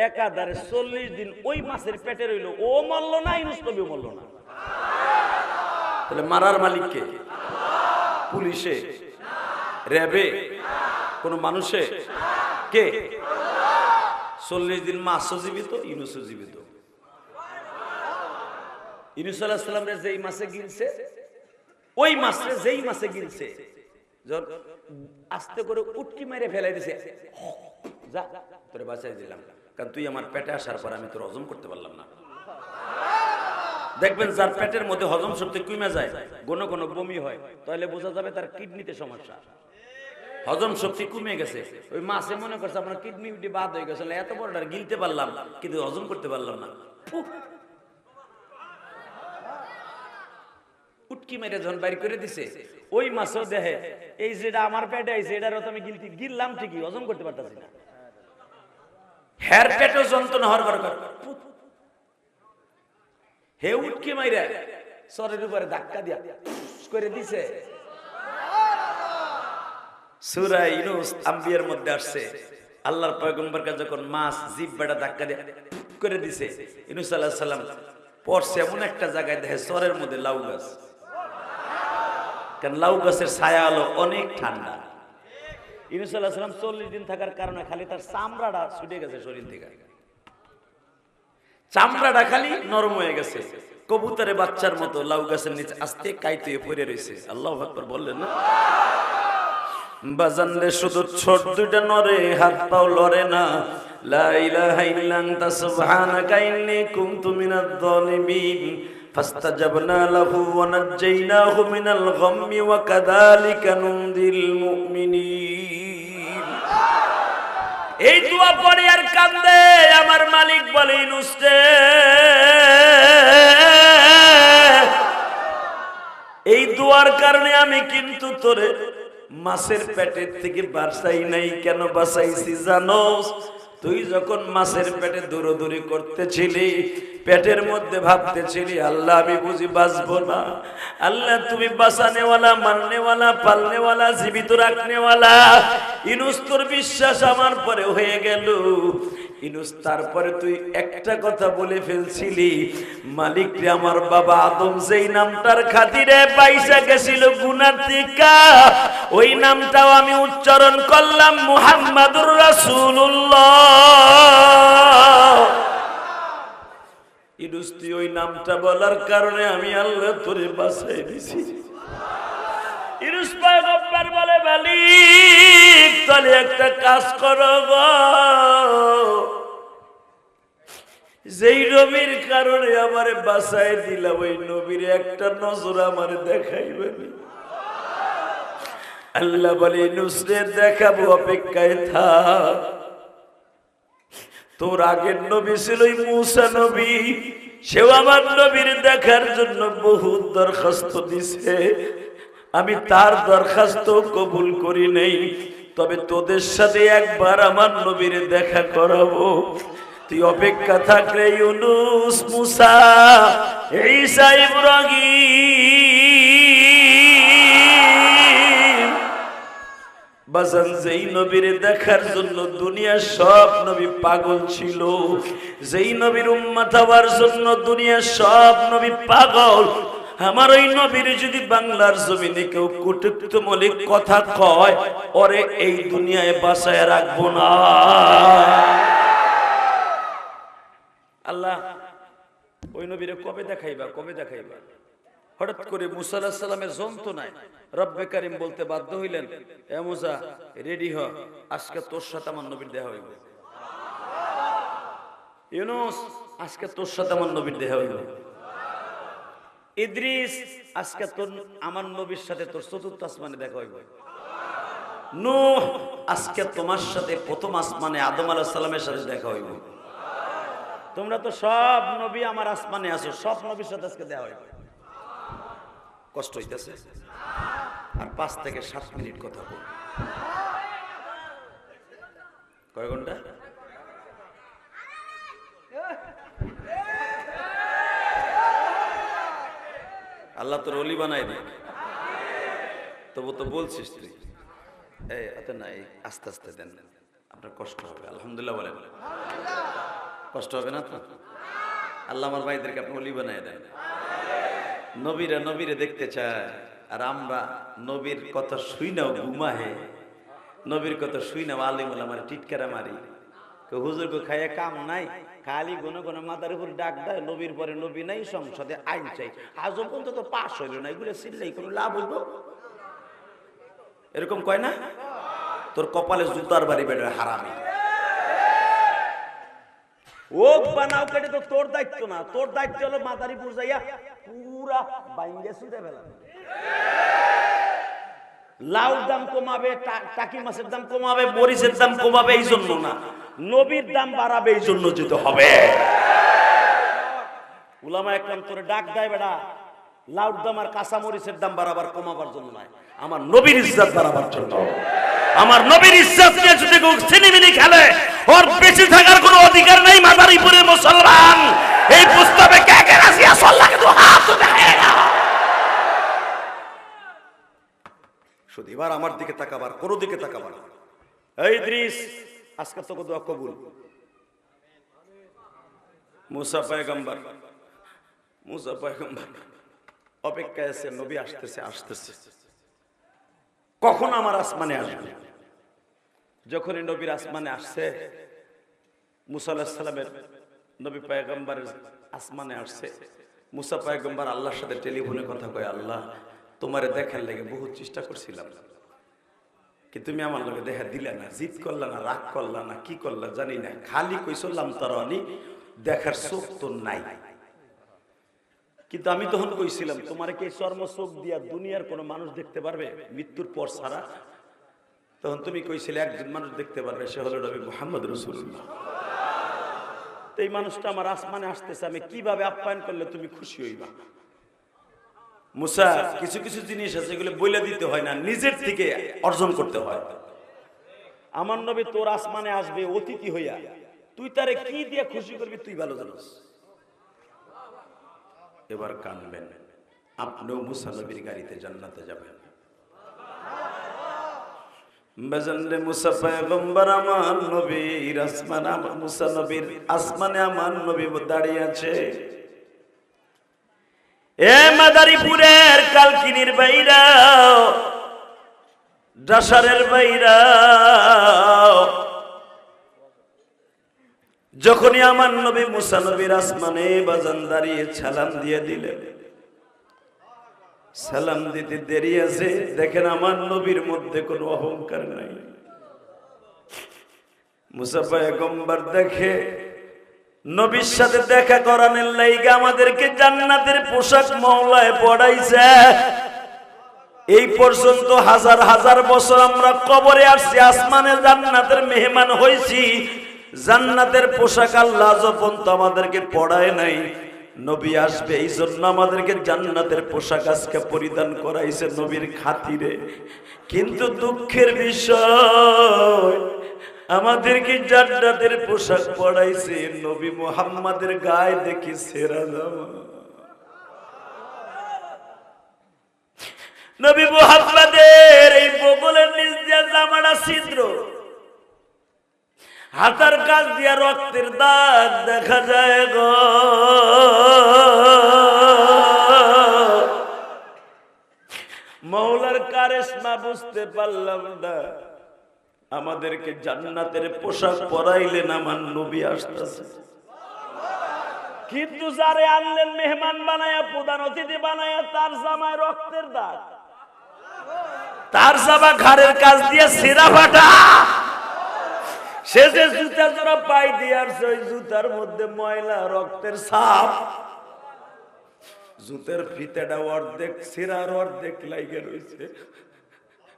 একাধারে 40 দিন ওই মাছের পেটে রইল, ও মরল না, ইউনূস নবীও মরল না। তাহলে মারার মালিক কে? পুলিশে, র্যাবে, কোন মানুষে? কে? 40 দিন মাছও জীবিত, ইউনূসও জীবিত। ইউনূস আলাইহিস সালামের যেই মাছে গিলছে ওই মাছে যেই মাছে গিলছে আস্তে করে উটকি মেরে ফেলাই দিছে, যা তোরে বাঁচাই দিলাম, কারণ তুই আমার পেটে আসার পর আমি তোর হজম করতে পারলাম না। দেখবেন যার পেটের মধ্যে হজম শক্তি কমে যায়, ঘন ঘন বমি হয়, তাহলে বোঝা যাবে তার কিডনিতে সমস্যা, হজম শক্তি কমে গেছে। ওই মাছে মনে করছে আপনার কিডনি বাদ হয়ে গেছে, এত বড়টা গিলতে পারলাম কিন্তু হজম করতে পারলাম না, উটকি মেরে যখন বাইর করে দিছে ওই মাছও দেখে এই যেটা আমার পেটে আইছে এটারও তো আমি গিললাম ঠিকই, হজম করতে পারতাছি না। হের পেটে যন্ত্রণা হওয়ার দরকার, হে উটকি মাইরা সরের উপরে ধাক্কা দিয়া করে দিছে। সূরা ইউনূস আম্বিয়ার মধ্যে আসছে, আল্লাহর পয়গম্বরকে যখন মাছ জিহ্বাটা ধাক্কা দিয়ে করে দিছে, ইউনূস আলাইহিস সালাম পড়ছে এমন একটা জায়গায় দেখে সরের মধ্যে লাউ গাছ, কারণ লাউ গাছের ছায়া আলো অনেক ঠান্ডা। ইউনূস আলাইহিস সালাম 40 দিন থাকার কারণে খালি তার চামড়াটা ছুটে গেছে শরীর থেকে, চামড়াটা খালি নরম হয়ে গেছে, কবুতরের বাচ্চার মতো লাউ গাছের নিচে আস্তে কাইতে পড়ে রয়েছে। আল্লাহু আকবার বললেন না? বাজানরে শুধু ছোট দুইটা নরে, হাত পাও লড়ে না। লা ইলাহা ইল্লা আনতা সুবহানাকা ইন্নী কুনতু মিনাজ জালিমিন। ফাস্তাজাবনা লাহু ওয়া নাজ্জাইনাহু মিনাল গাম্মি ওয়া কাযালিকা নুনজিল মুমিনিন। এই দোয়া পড়ে আর কান্দে আমার মালিক বলে, ইউনূস রে এই দোয়ার কারণে আমি কিন্তু তোরে মাছের পেটের থেকে বাঁচাই নাই। কেন বাঁচাইছি জানোস? তুই যখন মাছের পেটে দৌড়দৌড়ি করতেছিলি, পেটের মধ্যে ভাবতেছিলি আল্লাহ আমি বুঝি বাঁচবো না, আল্লাহ তুমি বাঁচানেওয়ালা, মারনেওয়ালা, পালনেওয়ালা, জীবিত রাখনেওয়ালা। ইউনূস তোর বিশ্বাস আমার পরে হয়ে গেল। ইউনূস তারপরে তুই একটা কথা বলে ফেলছিলি, মালিক রে আমার বাবা আদম যেই নামটার খাতিরে পয়সা গেছিল গুনার থেকে, ওই নামটাও আমি উচ্চারণ করলাম মুহাম্মাদুর রাসূলুল্লাহ। ইউনূস তুই ওই নামটা বলার কারণে আমি আল্লাহ তোরে বাঁচাই দিছি। ইউনূস পয়গম্বর বলে মালিক তাহলে একটা কাজ করো গো, যেই নবীর কারণে আমারে বাঁচাই দিলাম ওই নবীর একটা নজর আমারে দেখাইবেন। আল্লাহ বলে ইউনূস রে দেখাবো, অপেক্ষায় থাক। তোর আগের নবী ছিল মূসা নবী, সেও আমার নবীর দেখার জন্য বহুত দরখাস্ত দিছে, আমি তার দরখাস্ত কবুল করি নাই। তবে তোদের সাথে একবার আমার নবীর দেখা করাবো, তুই অপেক্ষা থাকলে ইউনূস, মূসা, ঈসা, ইব্রাহিম বাজান যেই নবীর দেখার জন্য দুনিয়ার সব নবী পাগল ছিল, যেই নবীর উম্মত হওয়ার জন্য দুনিয়ার সব নবী পাগল, আমার ওই নবীর যদি বাংলার জমিনে কেউ কটুক্তিমূলক কথা কয়, ওরে এই দুনিয়ায় বাঁচায় রাখবো না। আল্লাহ ওই নবীরে কবে দেখাইবা, কবে দেখাইবা? হঠাৎ করে মূসা আলাইহিস সালামের যন্ত্রণায় রব্বে কারীম বলতে বাধ্য হইলেন, এ মূসা রেডি হ, আজকে তোর সাথে আমার নবীর দেখা হইব। ইউনূস আজকে তোর সাথে আমার নবীর দেখা হইব। ইদ্রিস আজকে তোর আমার নবীর সাথে তোর চতুর্থ আসমানে দেখা হইব। নূহ আজকে তোমার সাথে প্রথম আসমানে আদম আলাইহিস সালামের সাথে দেখা হইব। তোমরা তো সব নবী আমার আসমানে আছো, সব নবীর সাথে আজকে দেখা হইব। কষ্ট হইতেছে? আর 5 থেকে 7 মিনিট কথা বল। কয় ঘন্টা? আল্লাহ তোর ওলি বানাই দে। তবু তো বলছিস তুই, এই এত নাই, আস্তে আস্তে দেন, আপনার কষ্ট হবে। আলহামদুলিল্লাহ বলেন, কষ্ট হবে না তো? আল্লাহ আমার ভাইদেরকে আপনি ওলি বানাই দেন। নবীরা নবীরে দেখতে চায়, আর আমরা নবীর কথা শুই নাও ঘুমাহে, নবীর কথা শুই নাও আলিম আমার টিটকারা মারি। হুজুর গো খাইয়া কাম নাই, খালি গুনো গুনো মাথার উপর ডাক দেয়, নবীর পরে নবী নাই, সংসদে আইন চাই। আজও পর্যন্ত তো পাশ হইল না, এগুলো চিল্লাই কোনো লাভ হইব? এরকম কয় না? তোর কপালে জুতার বাড়ি বেড়ে হারামি। ও বানাও কেটে তো তোর দায়িত্ব না, তোর দায়িত্ব হলো মাদারীপুর যাইয়া পুরা বাইঙ্গে ছুটে ফেলা। লাউর দাম কমাবে, টাকি মাছের দাম কমাবে, মরিচের দাম কমাবে এই জন্য না, নবীর দাম বাড়াবে এই জন্য যেতে হবে। উলামা একরাম তোরে ডাক দেয় বেটা, লাউর দাম আর কাঁচা মরিচের দাম বাড়াবার কমাবার জন্য নয়, আমার নবীর ইজ্জত বাড়াবার জন্য। আমার নবীর ইজ্জত নিয়ে যদি কেউ ছিনিমিনি খেলে, ওর বেঁচে থাকার কোনো অধিকার নেই। মাদারীপুরের মুসলমান এই প্রস্তাবে কে কে রাজি আছো? আল্লাহকে তো হাত দেখায় না। শুধু এবার আমার দিকে তাকাবার, কোনো দিকে তাকাবার। এই ইদ্রিস আজকে তোকে দোয়া কবুল। মূসা পয়গম্বর, মূসা পয়গম্বর অপেক্ষায় আছে, নবী আসতেছে আসতেছে, কখন আমার আসমানে আসবে। যখনই নবীর আসমানে আসছে, মূসা আলাইহিস সালামের নবী পয়গম্বরের আসমানে আসছে, মূসা পয়গম্বর আল্লাহর সাথে টেলিফোনে কথা কয়, আল্লাহ তোমারে দেখার লেগে বহুত চেষ্টা করছিলাম, কিন্তু তুমি আমার লগে দেখা দিলে না, জিদ করলা না, রাগ করলা না, কি করলা জানি না, খালি কইছলাম তারানি দেখার চোখ তো নাই। কিন্তু আমি তখন কইছিলাম, তোমার কি চর্ম চোখ দিয়া দুনিয়ার কোন মানুষ দেখতে পারবে মৃত্যুর পর ছাড়া? তখন তুমি কইছিলে একজন মানুষ দেখতে পারবে, সে হলো নবী মুহাম্মদ রাসূলুল্লাহ। এই মানুষটা আমার আসমানে আসতেছে, আমি কিভাবে আপ্যায়ন করলে তুমি খুশি হইবা? মূসা কিছু কিছু জিনিস আছে, এগুলো বলে দিতে হয় না, নিজের থেকে অর্জন করতে হয়। আমার নবী তোর আসমানে আসবে অতিথি হইয়া, তুই তারে কি দিয়ে খুশি করবি তুই ভালো জানিস। এবার কানবেন, আপনিও মুসা নবীর গাড়িতে জান্নাতে যাবেন। বেজন্ডে মুসা পয়গম্বর আমার নবীর আসমান, আমার মুসা নবীর আসমানে আমার নবী দাঁড়িয়ে আছে। এ মাদারীপুরের কালকিনির বাইরা, ডাসারের বাইরা, যখনই আমার নবী মুসা নবীর আসমানে বাজান দাঁড়িয়ে সালাম দিয়ে দিলেন, সালাম দিতে দেরি আছে, দেখেন আমার নবীর মধ্যে কোনো অহংকার নাই। মুসা পয়গম্বর দেখে নবীর সাথে দেখা করানোর লাইগা আমাদেরকে জান্নাতের পোশাক মওলায় পড়াইছে। এই পর্যন্ত হাজার হাজার বছর আমরা কবরে আসছি, আসমানে জান্নাতের মেহমান হয়েছি, জান্নাতের পোশাক আল্লাহ পর্যন্ত আমাদেরকে পড়ায় নাই। নবী আসবে এই জন্য আমাদেরকে জান্নাতের পোশাক আজকে পরিধান করাইছে নবীর খাতিরে। কিন্তু দুঃখের বিষয়, আমাদেরকে জান্নাতের পোশাক পরাইছে, নবী মুহাম্মাদের গায়ে দেখি ছেঁড়া জামা। নবী মুহাম্মাদের এই বগলের নিচ দিয়ে জামাটা ছিদ্র, হাতার কাছ দিয়ে রক্তের দাগ দেখা যায় গো। মওলার কারিশমা বুঝতে পারলাম না, আমাদেরকে জান্নাতের পোশাক পরাইলেন, আমার নবী আসতেছে। কিন্তু যারে আনলেন মেহমান বানায়া, প্রধান অতিথি বানায়া, তার জামায় রক্তের দাগ, তার জামা ঘাড়ের কাছ দিয়ে ছেঁড়া ফাটা। সে যে জুতা জোড়া পাই দিয়ে আসছে, ওই জুতার মধ্যে ময়লা রক্তের ছাপ, জুতের ফিতেটা অর্ধেক ছেঁড়ার অর্ধেক লাইগে রয়েছে।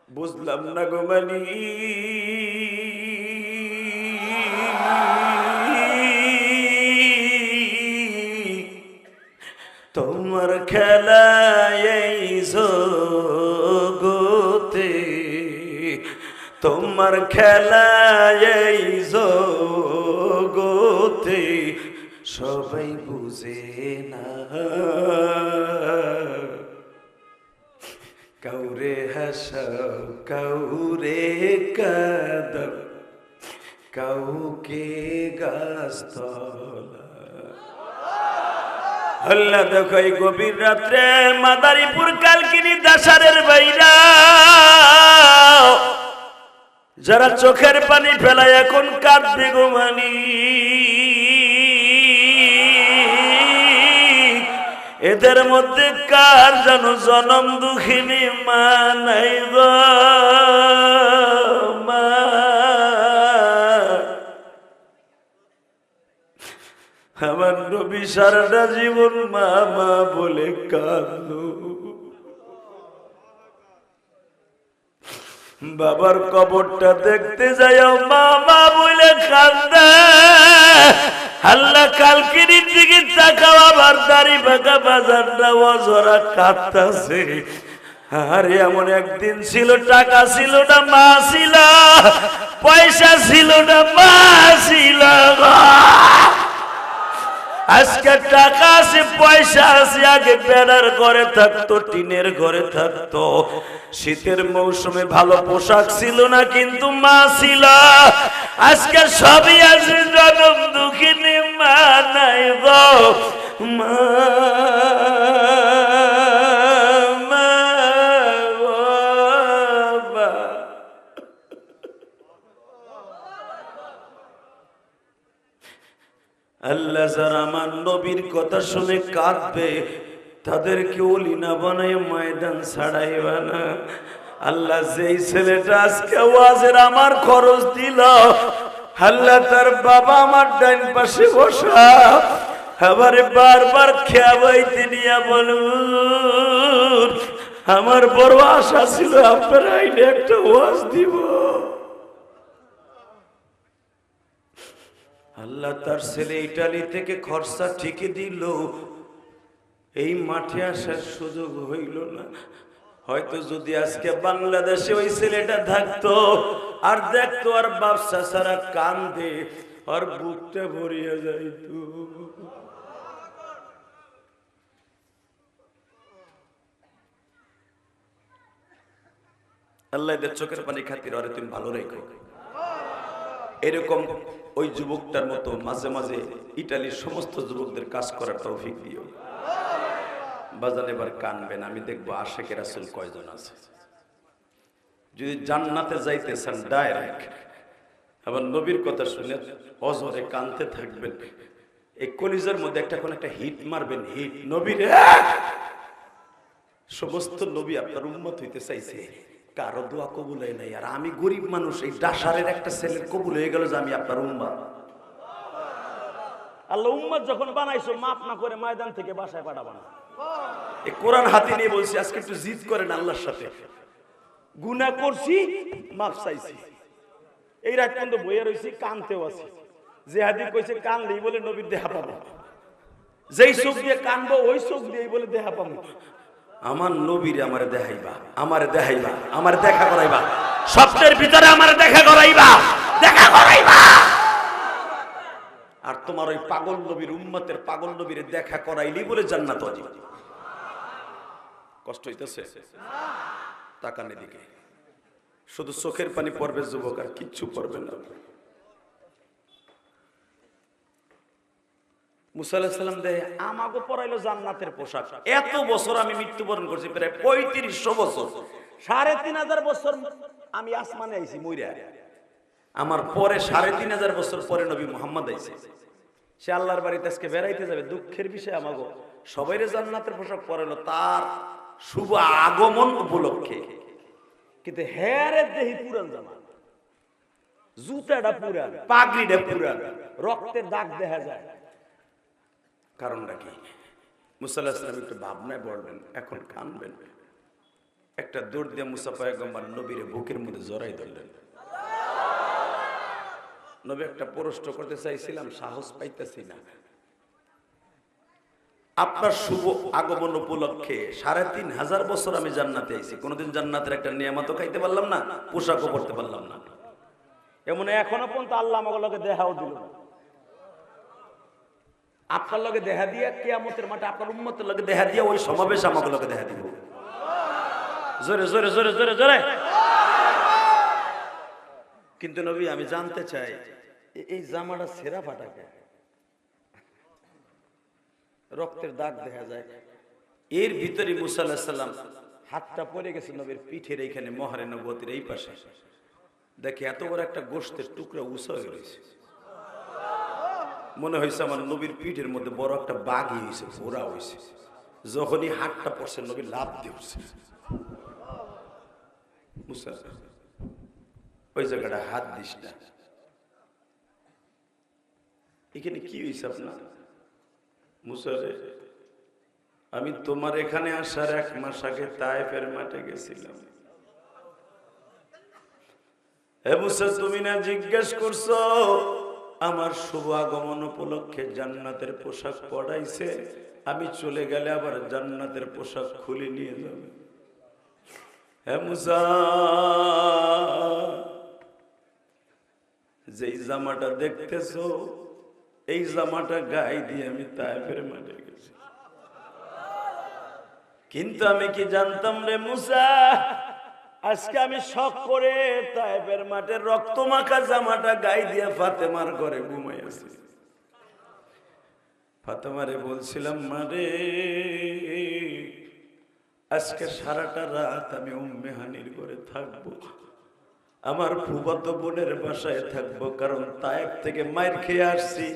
বুঝলাম না গো মানি, তোমার খেলা এই জগতে, তোমার খেলা এই জগতে সবাই বুঝে না। কাউরে হাসাও কাউরে কাঁদাও, কাউকে গাছতলা। আল্লাহ দেখো এই গভীর রাত্রে মাদারীপুর কালকিনি দাসারের বাইরা, যারা চোখের পানি ফেলায় এখন কাঁদবে গো মানি। এদের মধ্যে কার যেন জনম দুঃখিনী মা নাই গো মা। আমার নবী সারাটা জীবন মা মা বলে কাঁদলো। বাবার কবরটা দেখতে যাও মা মা বলে কাঁদে। আল্লাহ কালকিনির দিকে তাকাও, আবার দাড়ি বাঁকা বাজারটা অজরা কাঁদতাছে। আরে এমন একদিন ছিল, টাকা ছিল না মা ছিল, পয়সা ছিল না মা ছিল। আজকে টাকা আছে পয়সা আছে, আগে বেড়ার ঘরে থাকতো, টিনের ঘরে থাকতো। শীতের মৌসুমে ভালো পোশাক ছিল না, কিন্তু মা ছিল। আজকে সবই আছে, জনম দুঃখিনী মা নাই গো মা। আল্লাহ যারা আমার নবীর কথা শুনে কাঁদবে, তাদেরকে ওলি না বানায় ময়দান ছাড়াইবা না। আল্লাহ যেই ছেলেটা আজকে ওয়াজের আমার খরচ দিল, আল্লাহ তার বাবা আমার ডাইন পাশে বসা, আবার বারবার খেয়াবাইতে নিয়ে বলুন, আমার বড় আশা ছিল আপনার আইনে একটা ওয়াজ দিব। আল্লাহ তার ছেলে ইটালি থেকে খরচা ঠিকই দিল, এই মাঠে আসার সুযোগ হইল না। হয়তো যদি আজকে বাংলাদেশে ওই ছেলেটা থাকতো, আর দেখতো আর বাপসা সারা কান্দে আর বুকটা ভরিয়া যাইতো। আল্লাহ এদের চোখের পানি খাতির আরে তুমি ভালো রেখো। এরকম ওই যুবকটার মতো মাঝে মাঝে ইটালির সমস্ত যুবকদের কাজ করার তৌফিক দিও। বাজান এবার কানবেন, আমি দেখবো আশেকে রাসূল কয়জন আছে। যদি জান্নাতে যাইতে চান ডাইরেক্ট, আবার নবীর কথা শুনে অজরে কানতে থাকবেন, এই কলিজার মধ্যে একটা কোন একটা হিট মারবেন, হিট নবীর। সমস্ত নবী আপনার উম্মত হইতে চাইছে, কারো দোয়া কবুল হয় নাই, আর আমি গরিব মানুষ, এই ডাসারের একটা ছেলের কবুল হয়ে গেল যে আমি আপনার উম্মত। আল্লাহ উম্মত যখন বানাইছো মাফ না করে ময়দান থেকে বাসায় পাঠাবা না। এই কোরআন হাতে নিয়ে বলছি আজকে একটু জিদ করেন আল্লাহর সাথে। গুনাহ করছি, মাফ চাইছি, এই রাত পর্যন্ত বইয়া রইছি, কানতেও আছি। যে হাদিস কইছে কানলেই বলে নবীর দেহা পাবো, যেই চোখ দিয়ে কানবো ওই চোখ দিয়েই বলে দেহা পাবো। আমার নবীরে আমারে দেখাইবা, আমারে দেখাইবা, আমারে দেখা করাইবা, স্বপ্নের ভিতরে আমারে দেখা করাইবা, দেখা করাইবা। আর তোমার ওই পাগল নবীর উম্মতের পাগল নবীরে দেখা করাইলি বলে জান্নাত ওয়াজিব। কষ্ট হইতেছে? তাকান এদিকে, শুধু চোখের পানি পড়বে যুবক, আর কিচ্ছু পড়বে না। মুসা আলাইহিস সালাম দেয় আমাকে পরাইলো জান্নাতের পোশাক। এত বছর আমি মৃত্যুবরণ করছি, প্রায় ৩৫০০ বছর, ৩৫০০ বছর আমি আসমানে আইছি মইরা। আমার পরে ৩৫০০ বছর পরে নবী মুহাম্মদ আইছে। সে আল্লাহর বাড়িতে আজকে বেড়াইতে যাবে, দুঃখের বিষয় আমাকে সবাইরে জান্নাতের পোশাক পরাইলো তার শুভ আগমন উপলক্ষে, কিন্তু হেয়ারের দেহি পুরান জামা, জুতাটা পুরান, পাগড়িটা পুরান, রক্তের দাগ দেখা যায়। কারণটা কি? মুসা আলাইহিস সালাম একটু ভাবনায় পড়লেন, এখন কানবেন। একটা দৌড় দিয়ে মুসা পয়গম্বর নবীর বুকের মধ্যে জড়াই ধরলেন। নবী একটা প্রশ্ন করতে চাইছিলাম, সাহস পাইতেছি না। আপনার শুভ আগমন উপলক্ষে ৩৫০০ বছর আমি জান্নাতে আইছি, কোনোদিন জান্নাতের একটা নিয়ামতও খাইতে পারলাম না, পোশাকও পরতে পারলাম না। এমন এখনো পর্যন্ত আল্লাহ আমাকে লগে দেখাও দিল না। আপনার লগে দেখা দিয়া কিয়ামতের মাঠে আপনার উম্মতের লগে দেখা দিয়া ওই সমাবেশ আমাকে লগে দেখা দিব। জোরে জোরে জোরে জোরে জোরে। কিন্তু নবী আমি জানতে চাই এই জামাটা ছেঁড়া ফাটা কেন? রক্তের দাগ দেখা যায়। এর ভিতরে মুসা আলাইহিস সালাম হাতটা পড়ে গেছে নবীর পিঠের এইখানে, মহরে নবুয়তের এই পাশে। দেখে এত বড় একটা গোশতের টুকরা উঁচা হয়ে রয়েছে। মনে হয়েছে আমার নবীর পিঠের মধ্যে বড় একটা বাঘই হয়েছে, ফোড়া হয়েছে। যখনই হাতটা পড়ছে নবী লাফ দিয়ে উঠছে। মুসা ওই জায়গাটা হাত দিস না, এখানে কি হয়েছে আপনার? মুসা রে, আমি তোমার এখানে আসার ১ মাস আগে তায়েফের মাঠে গেছিলাম। হে মুসা, তুমি না জিজ্ঞেস করছো আমার শুভ আগমন উপলক্ষে জান্নাতের পোশাক পরাইছে, আমি চলে গেলে আবার জান্নাতের পোশাক খুলে নিয়ে যাবে। হে মুসা, যেই জামাটা দেখতেছো এই জামাটা গায়ে দিয়ে আমি তায়েফের মাঠে গেছি, কিন্তু আমি কি জানতাম রে মুসা, আজকে আমি শখ করে তায়েফের মাঠে রক্ত মাখা জামাটা গায়ে দিয়ে ফাতেমার ঘরে ঘুমাই আছি। ফাতেমারে বলছিলাম, মারে আজকে সারাটা রাত আমি উম্মে হানির ঘরে থাকবো, আমার ফুফাতো বোনের বাসায় থাকবো, কারণ তায়েফ থেকে মাইর খেয়ে আসছি।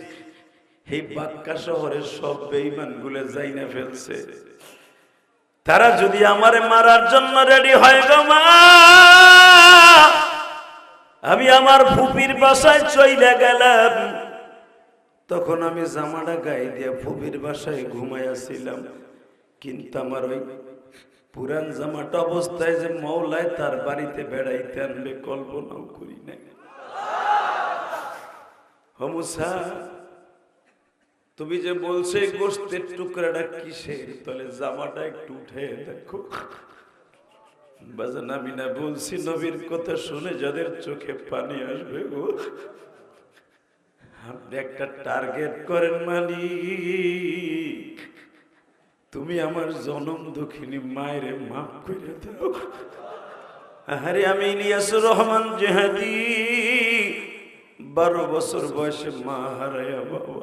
এই বাক্কা শহরের সব বেঈমান গুলো যাইনা ফেলছে, তারা যদি আমারে মারার জন্য রেডি হয় গো মা, আমি আমার ফুপির বাসায় চইলা গেলাম। তখন আমি জামাটা গায়ে দিয়ে ফুপির বাসায় ঘুমাইয়াছিলাম, কিন্তু আমার ওই পুরান জামাটা অবস্থায় যে মওলায় তার বাড়িতে বেড়াইতে আনবে কল্পনাও করি নাই। ও মুসা, তুমি যে বলছো এই গোশতের টুকরাটা কিসের, তাহলে জামাটা একটু উঠে দেখো। বাজান আমি না বলছি নবীর কথা শুনে যাদের চোখে পানি আসবে গো, আপনি একটা টার্গেট করেন মালিক, তুমি আমার জনম দুঃখিনী মায়ের মাফ করে দাও। আরে আমি ইলিয়াসুর রহমান জেহাদি 12 বছর বয়সে মা হারায়া বাবা,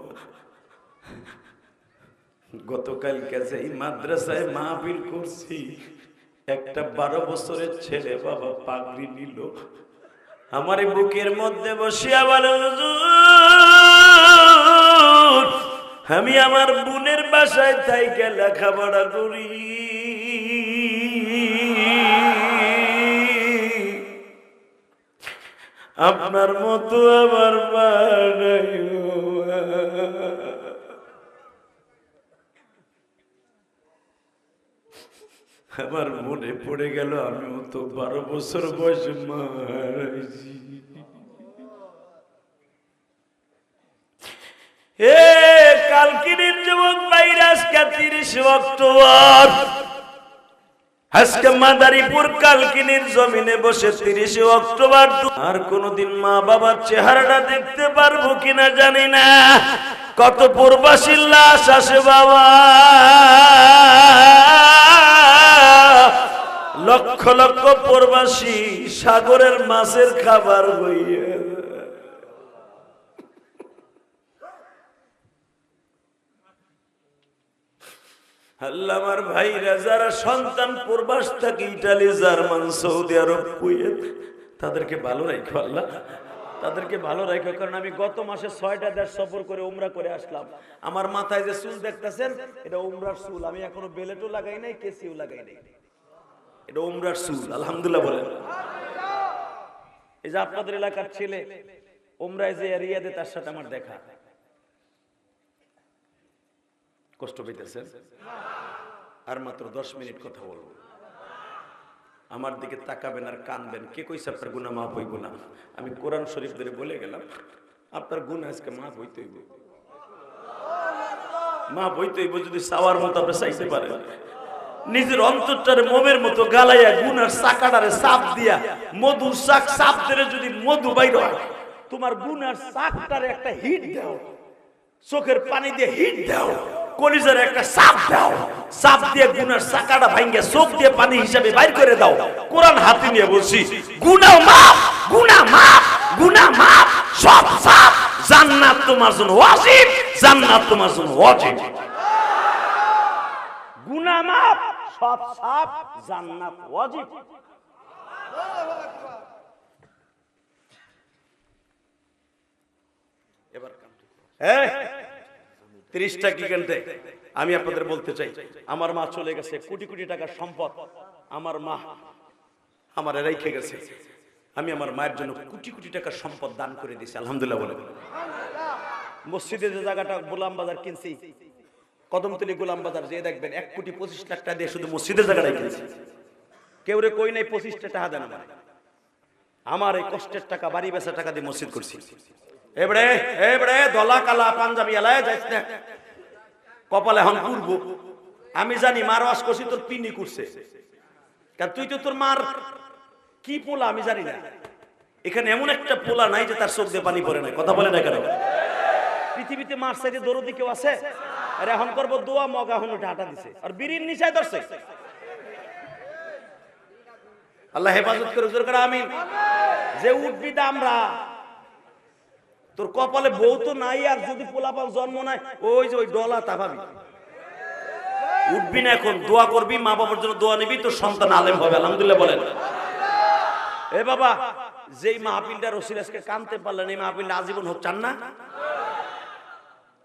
গতকাল কাছে এই মাদ্রাসায় মাহফিল করছি, একটা 12 বছরের ছেলে বাবা পাগড়ি নিল, আমার বুকের মধ্যে বসিয়া বলে হুজুর আমি আমার বোনের বাসায় থাইকে লেখাপড়া করি, আপনার মতো আমার মা নাই। আমার মনে পড়ে গেল আমিও তো 12 বছর বয়সে মা হারাইছি। কালকিনির যুবক ভাইরা আজকে 30 অক্টোবর, আজকে মাদারীপুর কালকিনির জমিনে বসে 30 অক্টোবর আর কোনদিন মা বাবার চেহারাটা দেখতে পারবো কিনা জানি না। কত প্রবাসীর লাশ আসে বাবা, লক্ষ লক্ষ প্রবাসী সাগরের মাছের খাবার হইয়া। আল্লাহ আমার ভাইরা যারা সন্তান প্রবাস থাকে ইটালি, জার্মান, সৌদি আরব, কুয়েত, তাদেরকে ভালো রাখো আল্লাহ, তাদেরকে ভালো রাখো। কারণ আমি গত মাসে 6টা দেশ সফর করে উমরা করে আসলাম। আমার মাথায় যে চুল দেখতেছেন এটা উমরার চুল, আমি এখনো বেলেটও লাগাই নাই, কেসিও লাগাই নাই, এটা উমরার চুল। আলহামদুলিল্লাহ বলেন। এই যে আপনাদের এলাকার ছেলে উমরায় যে রিয়াদে, তার সাথে আমার দেখা, কষ্ট পেতেছেন? আর মাত্র 10 মিনিট কথা বলবো, আমার দিকে তাকাবেন আর কানবেন। কে কইছে আপনার গুনাহ মাফ হইব না? আমি কোরআন শরীফ ধরে বলে গেলাম আপনার গুনাহ আজকে মাফ হইতে হইব, মাফ হইতে হইব যদি চাওয়ার মতো আপনি চাইতে পারেন। নিজের অন্তরটারে মোমের মতো গালাইয়া গুনার চাকাটারে চাপ দিয়া মধুর চাক চাপ দিলে যদি মধু বাইর হয়, তোমার গুনার চাকটারে একটা হিট দাও, চোখের পানি দিয়ে হিট দাও, কলিজার একটা চাপ দাও, চাপ দিয়ে গুনার চাকাটা ভাঙ্গে চোখ দিয়ে পানি হিসাবে বাইর করে দাও। কোরআন হাতে নিয়ে বলছি গুনাহ মাফ, গুনাহ মাফ, গুনাহ মাফ, সব সাফ, জান্নাত তোমার জন্য ওয়াজিব, জান্নাত তোমার জন্য ওয়াজিব। গুনাহ মাফ, সব সাফ, জান্নাত ওয়াজিব। এবার 30টা কি ঘন্টা আমি আপনাদের বলতে চাই, আমার মা চলে গেছে, কোটি কোটি টাকার সম্পদ আমার মা আমার রেখে গেছে। আমি আমার মায়ের জন্য কোটি কোটি টাকার সম্পদ দান করে দিয়েছি, আলহামদুলিল্লাহ বলে। মসজিদে যে জায়গাটা গোলাম বাজার কিনছি, কদমতলী গোলাম বাজার, যে দেখবেন 1,25,00,000 টাকা দিয়ে শুধু মসজিদের জায়গাটাই কিনছি। কেউ রে কই নাই 25টা টাকা দেন, আমার এই কষ্টের টাকা, বাড়ি বেচা টাকা দিয়ে মসজিদ করছি। এবারে এবারে দলা কালা পাঞ্জাবি এলায় যাইস না, কপালে হন পূর্ব। আমি জানি মার ওয়াজ করছি তোর পিনি করছে, কারণ তুই তো তোর মার কি পোলা আমি জানি না। এখানে এমন একটা পোলা নাই যে তার চোখ দিয়ে পানি পড়ে না, কথা বলে না কেন? পৃথিবীতে মার সাইডে দরদি কেউ আছে? আর এখন করবো দোয়া মগ, এখন ঢাটা দিছে আর বিড়ির নিচায় ধরছে। আল্লাহ হেফাজত করে জোর করে আমিন। যে উঠবি আমরা, তোর কপালে বউ তো নাই, আর যদি পোলাপান জন্ম নাই, ওই যে ওই ডলা তাভাবি উঠবি না। এখন দোয়া করবি, মা বাবার জন্য দোয়া নিবি, তোর সন্তান আলেম হবে, আলহামদুলিল্লাহ বলেন। এ বাবা, যেই মাহফিলটা রসিল আজকে কানতে পারলেন, এই মাহফিলটা আজীবন চান না?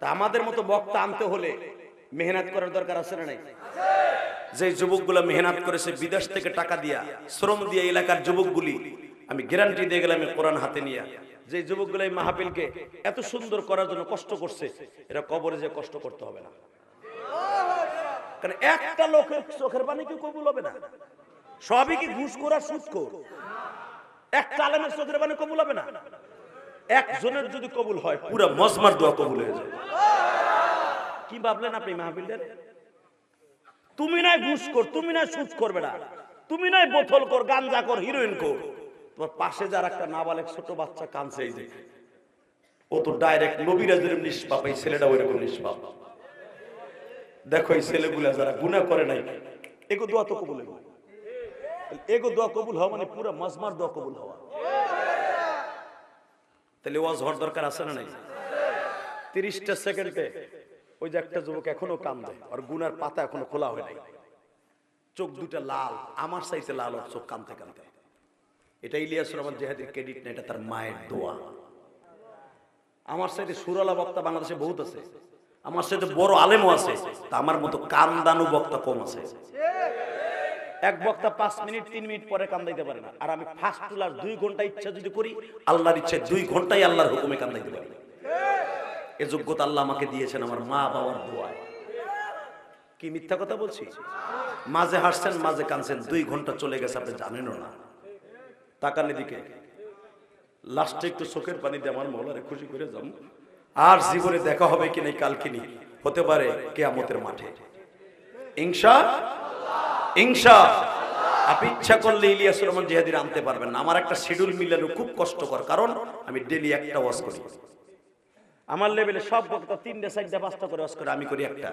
তা আমাদের মতো বক্তা আনতে হলে মেহনত করার দরকার আছে না নাই? যে যুবকগুলা মেহনত করেছে বিদেশ থেকে টাকা দিয়া, শ্রম দিয়ে, এলাকার যুবকগুলি আমি গ্যারান্টি দিয়ে গেলাম কোরআন হাতে নিয়ে, যে যুবকগুলো এই মাহফিলকে এত সুন্দর করার জন্য কষ্ট করছে, এরা কবরে যে কষ্ট করতে হবে না। কারণ একটা লোকের চোখের পানি কি কবুল হবে না? সবই কি ঘুষ করা, সুদ কর? একটা আলেমের চোখের পানি কবুল হবে না? একজনের যদি কবুল হয়, পুরো মজমার দোয়া কবুল হয়ে যায়। কি ভাবলেন আপনি মাহফিলদের? তুমি না ঘুষ কর, তুমি না সুদ করবে না, তুমি নয় বোতল কর, গাঞ্জা কর, হিরোইন কর, তোমার পাশে যার একটা নাবালেক ছোট বাচ্চা কাঁদছে, এই যে ও তো ডাইরেক্ট নবীরাজের নিষ্পাপ, এই ছেলেটা ওইরকম নিষ্পাপ। দেখো এই ছেলেগুলা যারা গুনাহ করে নাই, এগো দোয়া তো কবুল হবে, এগো দোয়া কবুল হওয়া মানে পুরো মজমার দোয়া কবুল হওয়া। তাহলে ওয়াজ হওয়ার দরকার আছে না নাই? 30টা সেকেন্ডে ওই যে একটা যুবক এখনো কান্দে, আর গুনার পাতা এখনো খোলা হয় নাই, চোখ দুটা লাল, আমার চাইতে লাল, ওর চোখ কাঁদতে কাঁদতে। এটা ইলিয়াসুর রহমান জিহাদির ক্রেডিট না, এটা তার মায়ের দোয়া। আমার সাথে সুরালা বক্তা বাংলাদেশে বহুত আছে, আমার সাথে বড় আলেমও আছে, তা আমার মতো কান্দানু বক্তা কম আছে। এক বক্তা 5 মিনিট 3 মিনিট পরে কান্দাইতে পারে না, আর আমি ফার্স্ট টু লাস্ট 2 ঘন্টা ইচ্ছা যদি করি, আল্লাহর ইচ্ছে 2 ঘন্টাই আল্লাহর হুকুমে কান্দাইতে পারি। এই যোগ্যতা আল্লাহ আমাকে দিয়েছেন আমার মা বাবার দোয়ায়। কি মিথ্যা কথা বলছি? মাঝে হাসছেন, মাঝে কাঁদছেন, 2 ঘন্টা চলে গেছে, আপনি জানেনও না। তাকান এদিকে, লাস্টে একটু চোখের পানি দিয়ে আমার মৌলারে খুশি করে যাম। আর জীবনে দেখা হবে কি নাই কালকে নি, হতে পারে কিয়ামতের মাঠে। ইনশাআল্লাহ আপনি ইচ্ছা করলে ইলিয়াসুর রহমান জিহাদির আনতে পারবেন না। আমার একটা শিডিউল মিলানো খুব কষ্টকর, কারণ আমি ডেইলি একটা ওয়াজ করি। আমার লেভেলে সব বক্তা 3টা 4টা 5টা করে ওয়াজ করে, আমি করি একটা।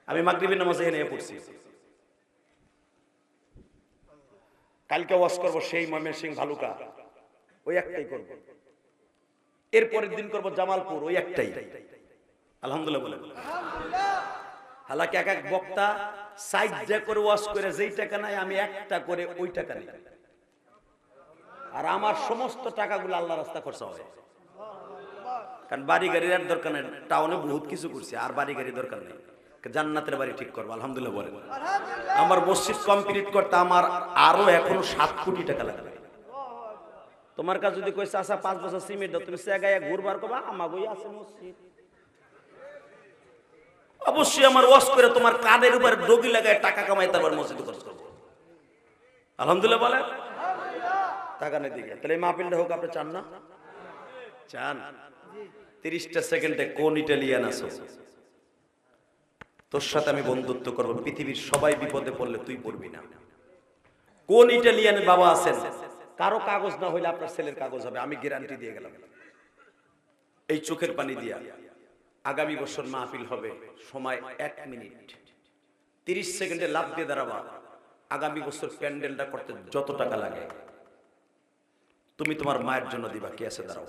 আমি মাগরিবের নামাজে এনে পড়ছি, কালকে ওয়াজ করব সেই ময়মনসিংহ ভালুকা, ওই একটাই করব। এরপরের দিন করব জামালপুর, ওই একটাই। আলহামদুলিল্লাহ বলেন। হালাকি এক এক বক্তা সাইডটা করে ওয়াজ করে যেই টাকা নাই, আমি একটা করে ওই টাকা নেই। আর আমার সমস্ত টাকাগুলো আল্লাহ রাস্তা খরচা হয়, কারণ বাড়ি গাড়ির আর দরকার নেই। টাউনে বহুত কিছু করছে, আর বাড়ি গাড়ি দরকার নেই। জান্নাতের বাড়ি ঠিক করবো, আলহামদুলিল্লাহ বলেন। আমার মসজিদ কমপ্লিট করতে আমার আরো এখনো 7 কোটি টাকা লাগবে। তোমার কাছে যদি কইছে আচ্ছা 5 বছর সিমেন্ট দাও, তুমি সেগায়া ঘুরবার কবা আমাগোই আছে মসজিদ। অবশ্যই আমার ওয়াজ করে তোমার কানের উপর ডগি লাগায় টাকা কামাই, তারপর মসজিদ খরচ করবো। আলহামদুলিল্লাহ বলেন। টাকা নেই দিকে, তাহলে এই মাহফিলটা হোক, আপনি চান না? চান। 30টা সেকেন্ডে কোন ইটালিয়ান আছো তোর সাথে আমি বন্ধুত্ব করবো, পৃথিবীর সবাই বিপদে পড়লে তুই পড়বি না। কোন ইটালিয়ানের বাবা আছেন, কারো কাগজ না হইলে আপনার ছেলের কাগজ হবে, আমি গ্যারান্টি দিয়ে গেলাম। এই চোখের পানি দিয়া আগামী বছর মাহফিল হবে, সময় 1 মিনিট 30 সেকেন্ডে লাভ দিয়ে দাঁড়াবা। আগামী বছর প্যান্ডেলটা করতে যত টাকা লাগে তুমি তোমার মায়ের জন্য দিবা, কে আছে দাঁড়াও।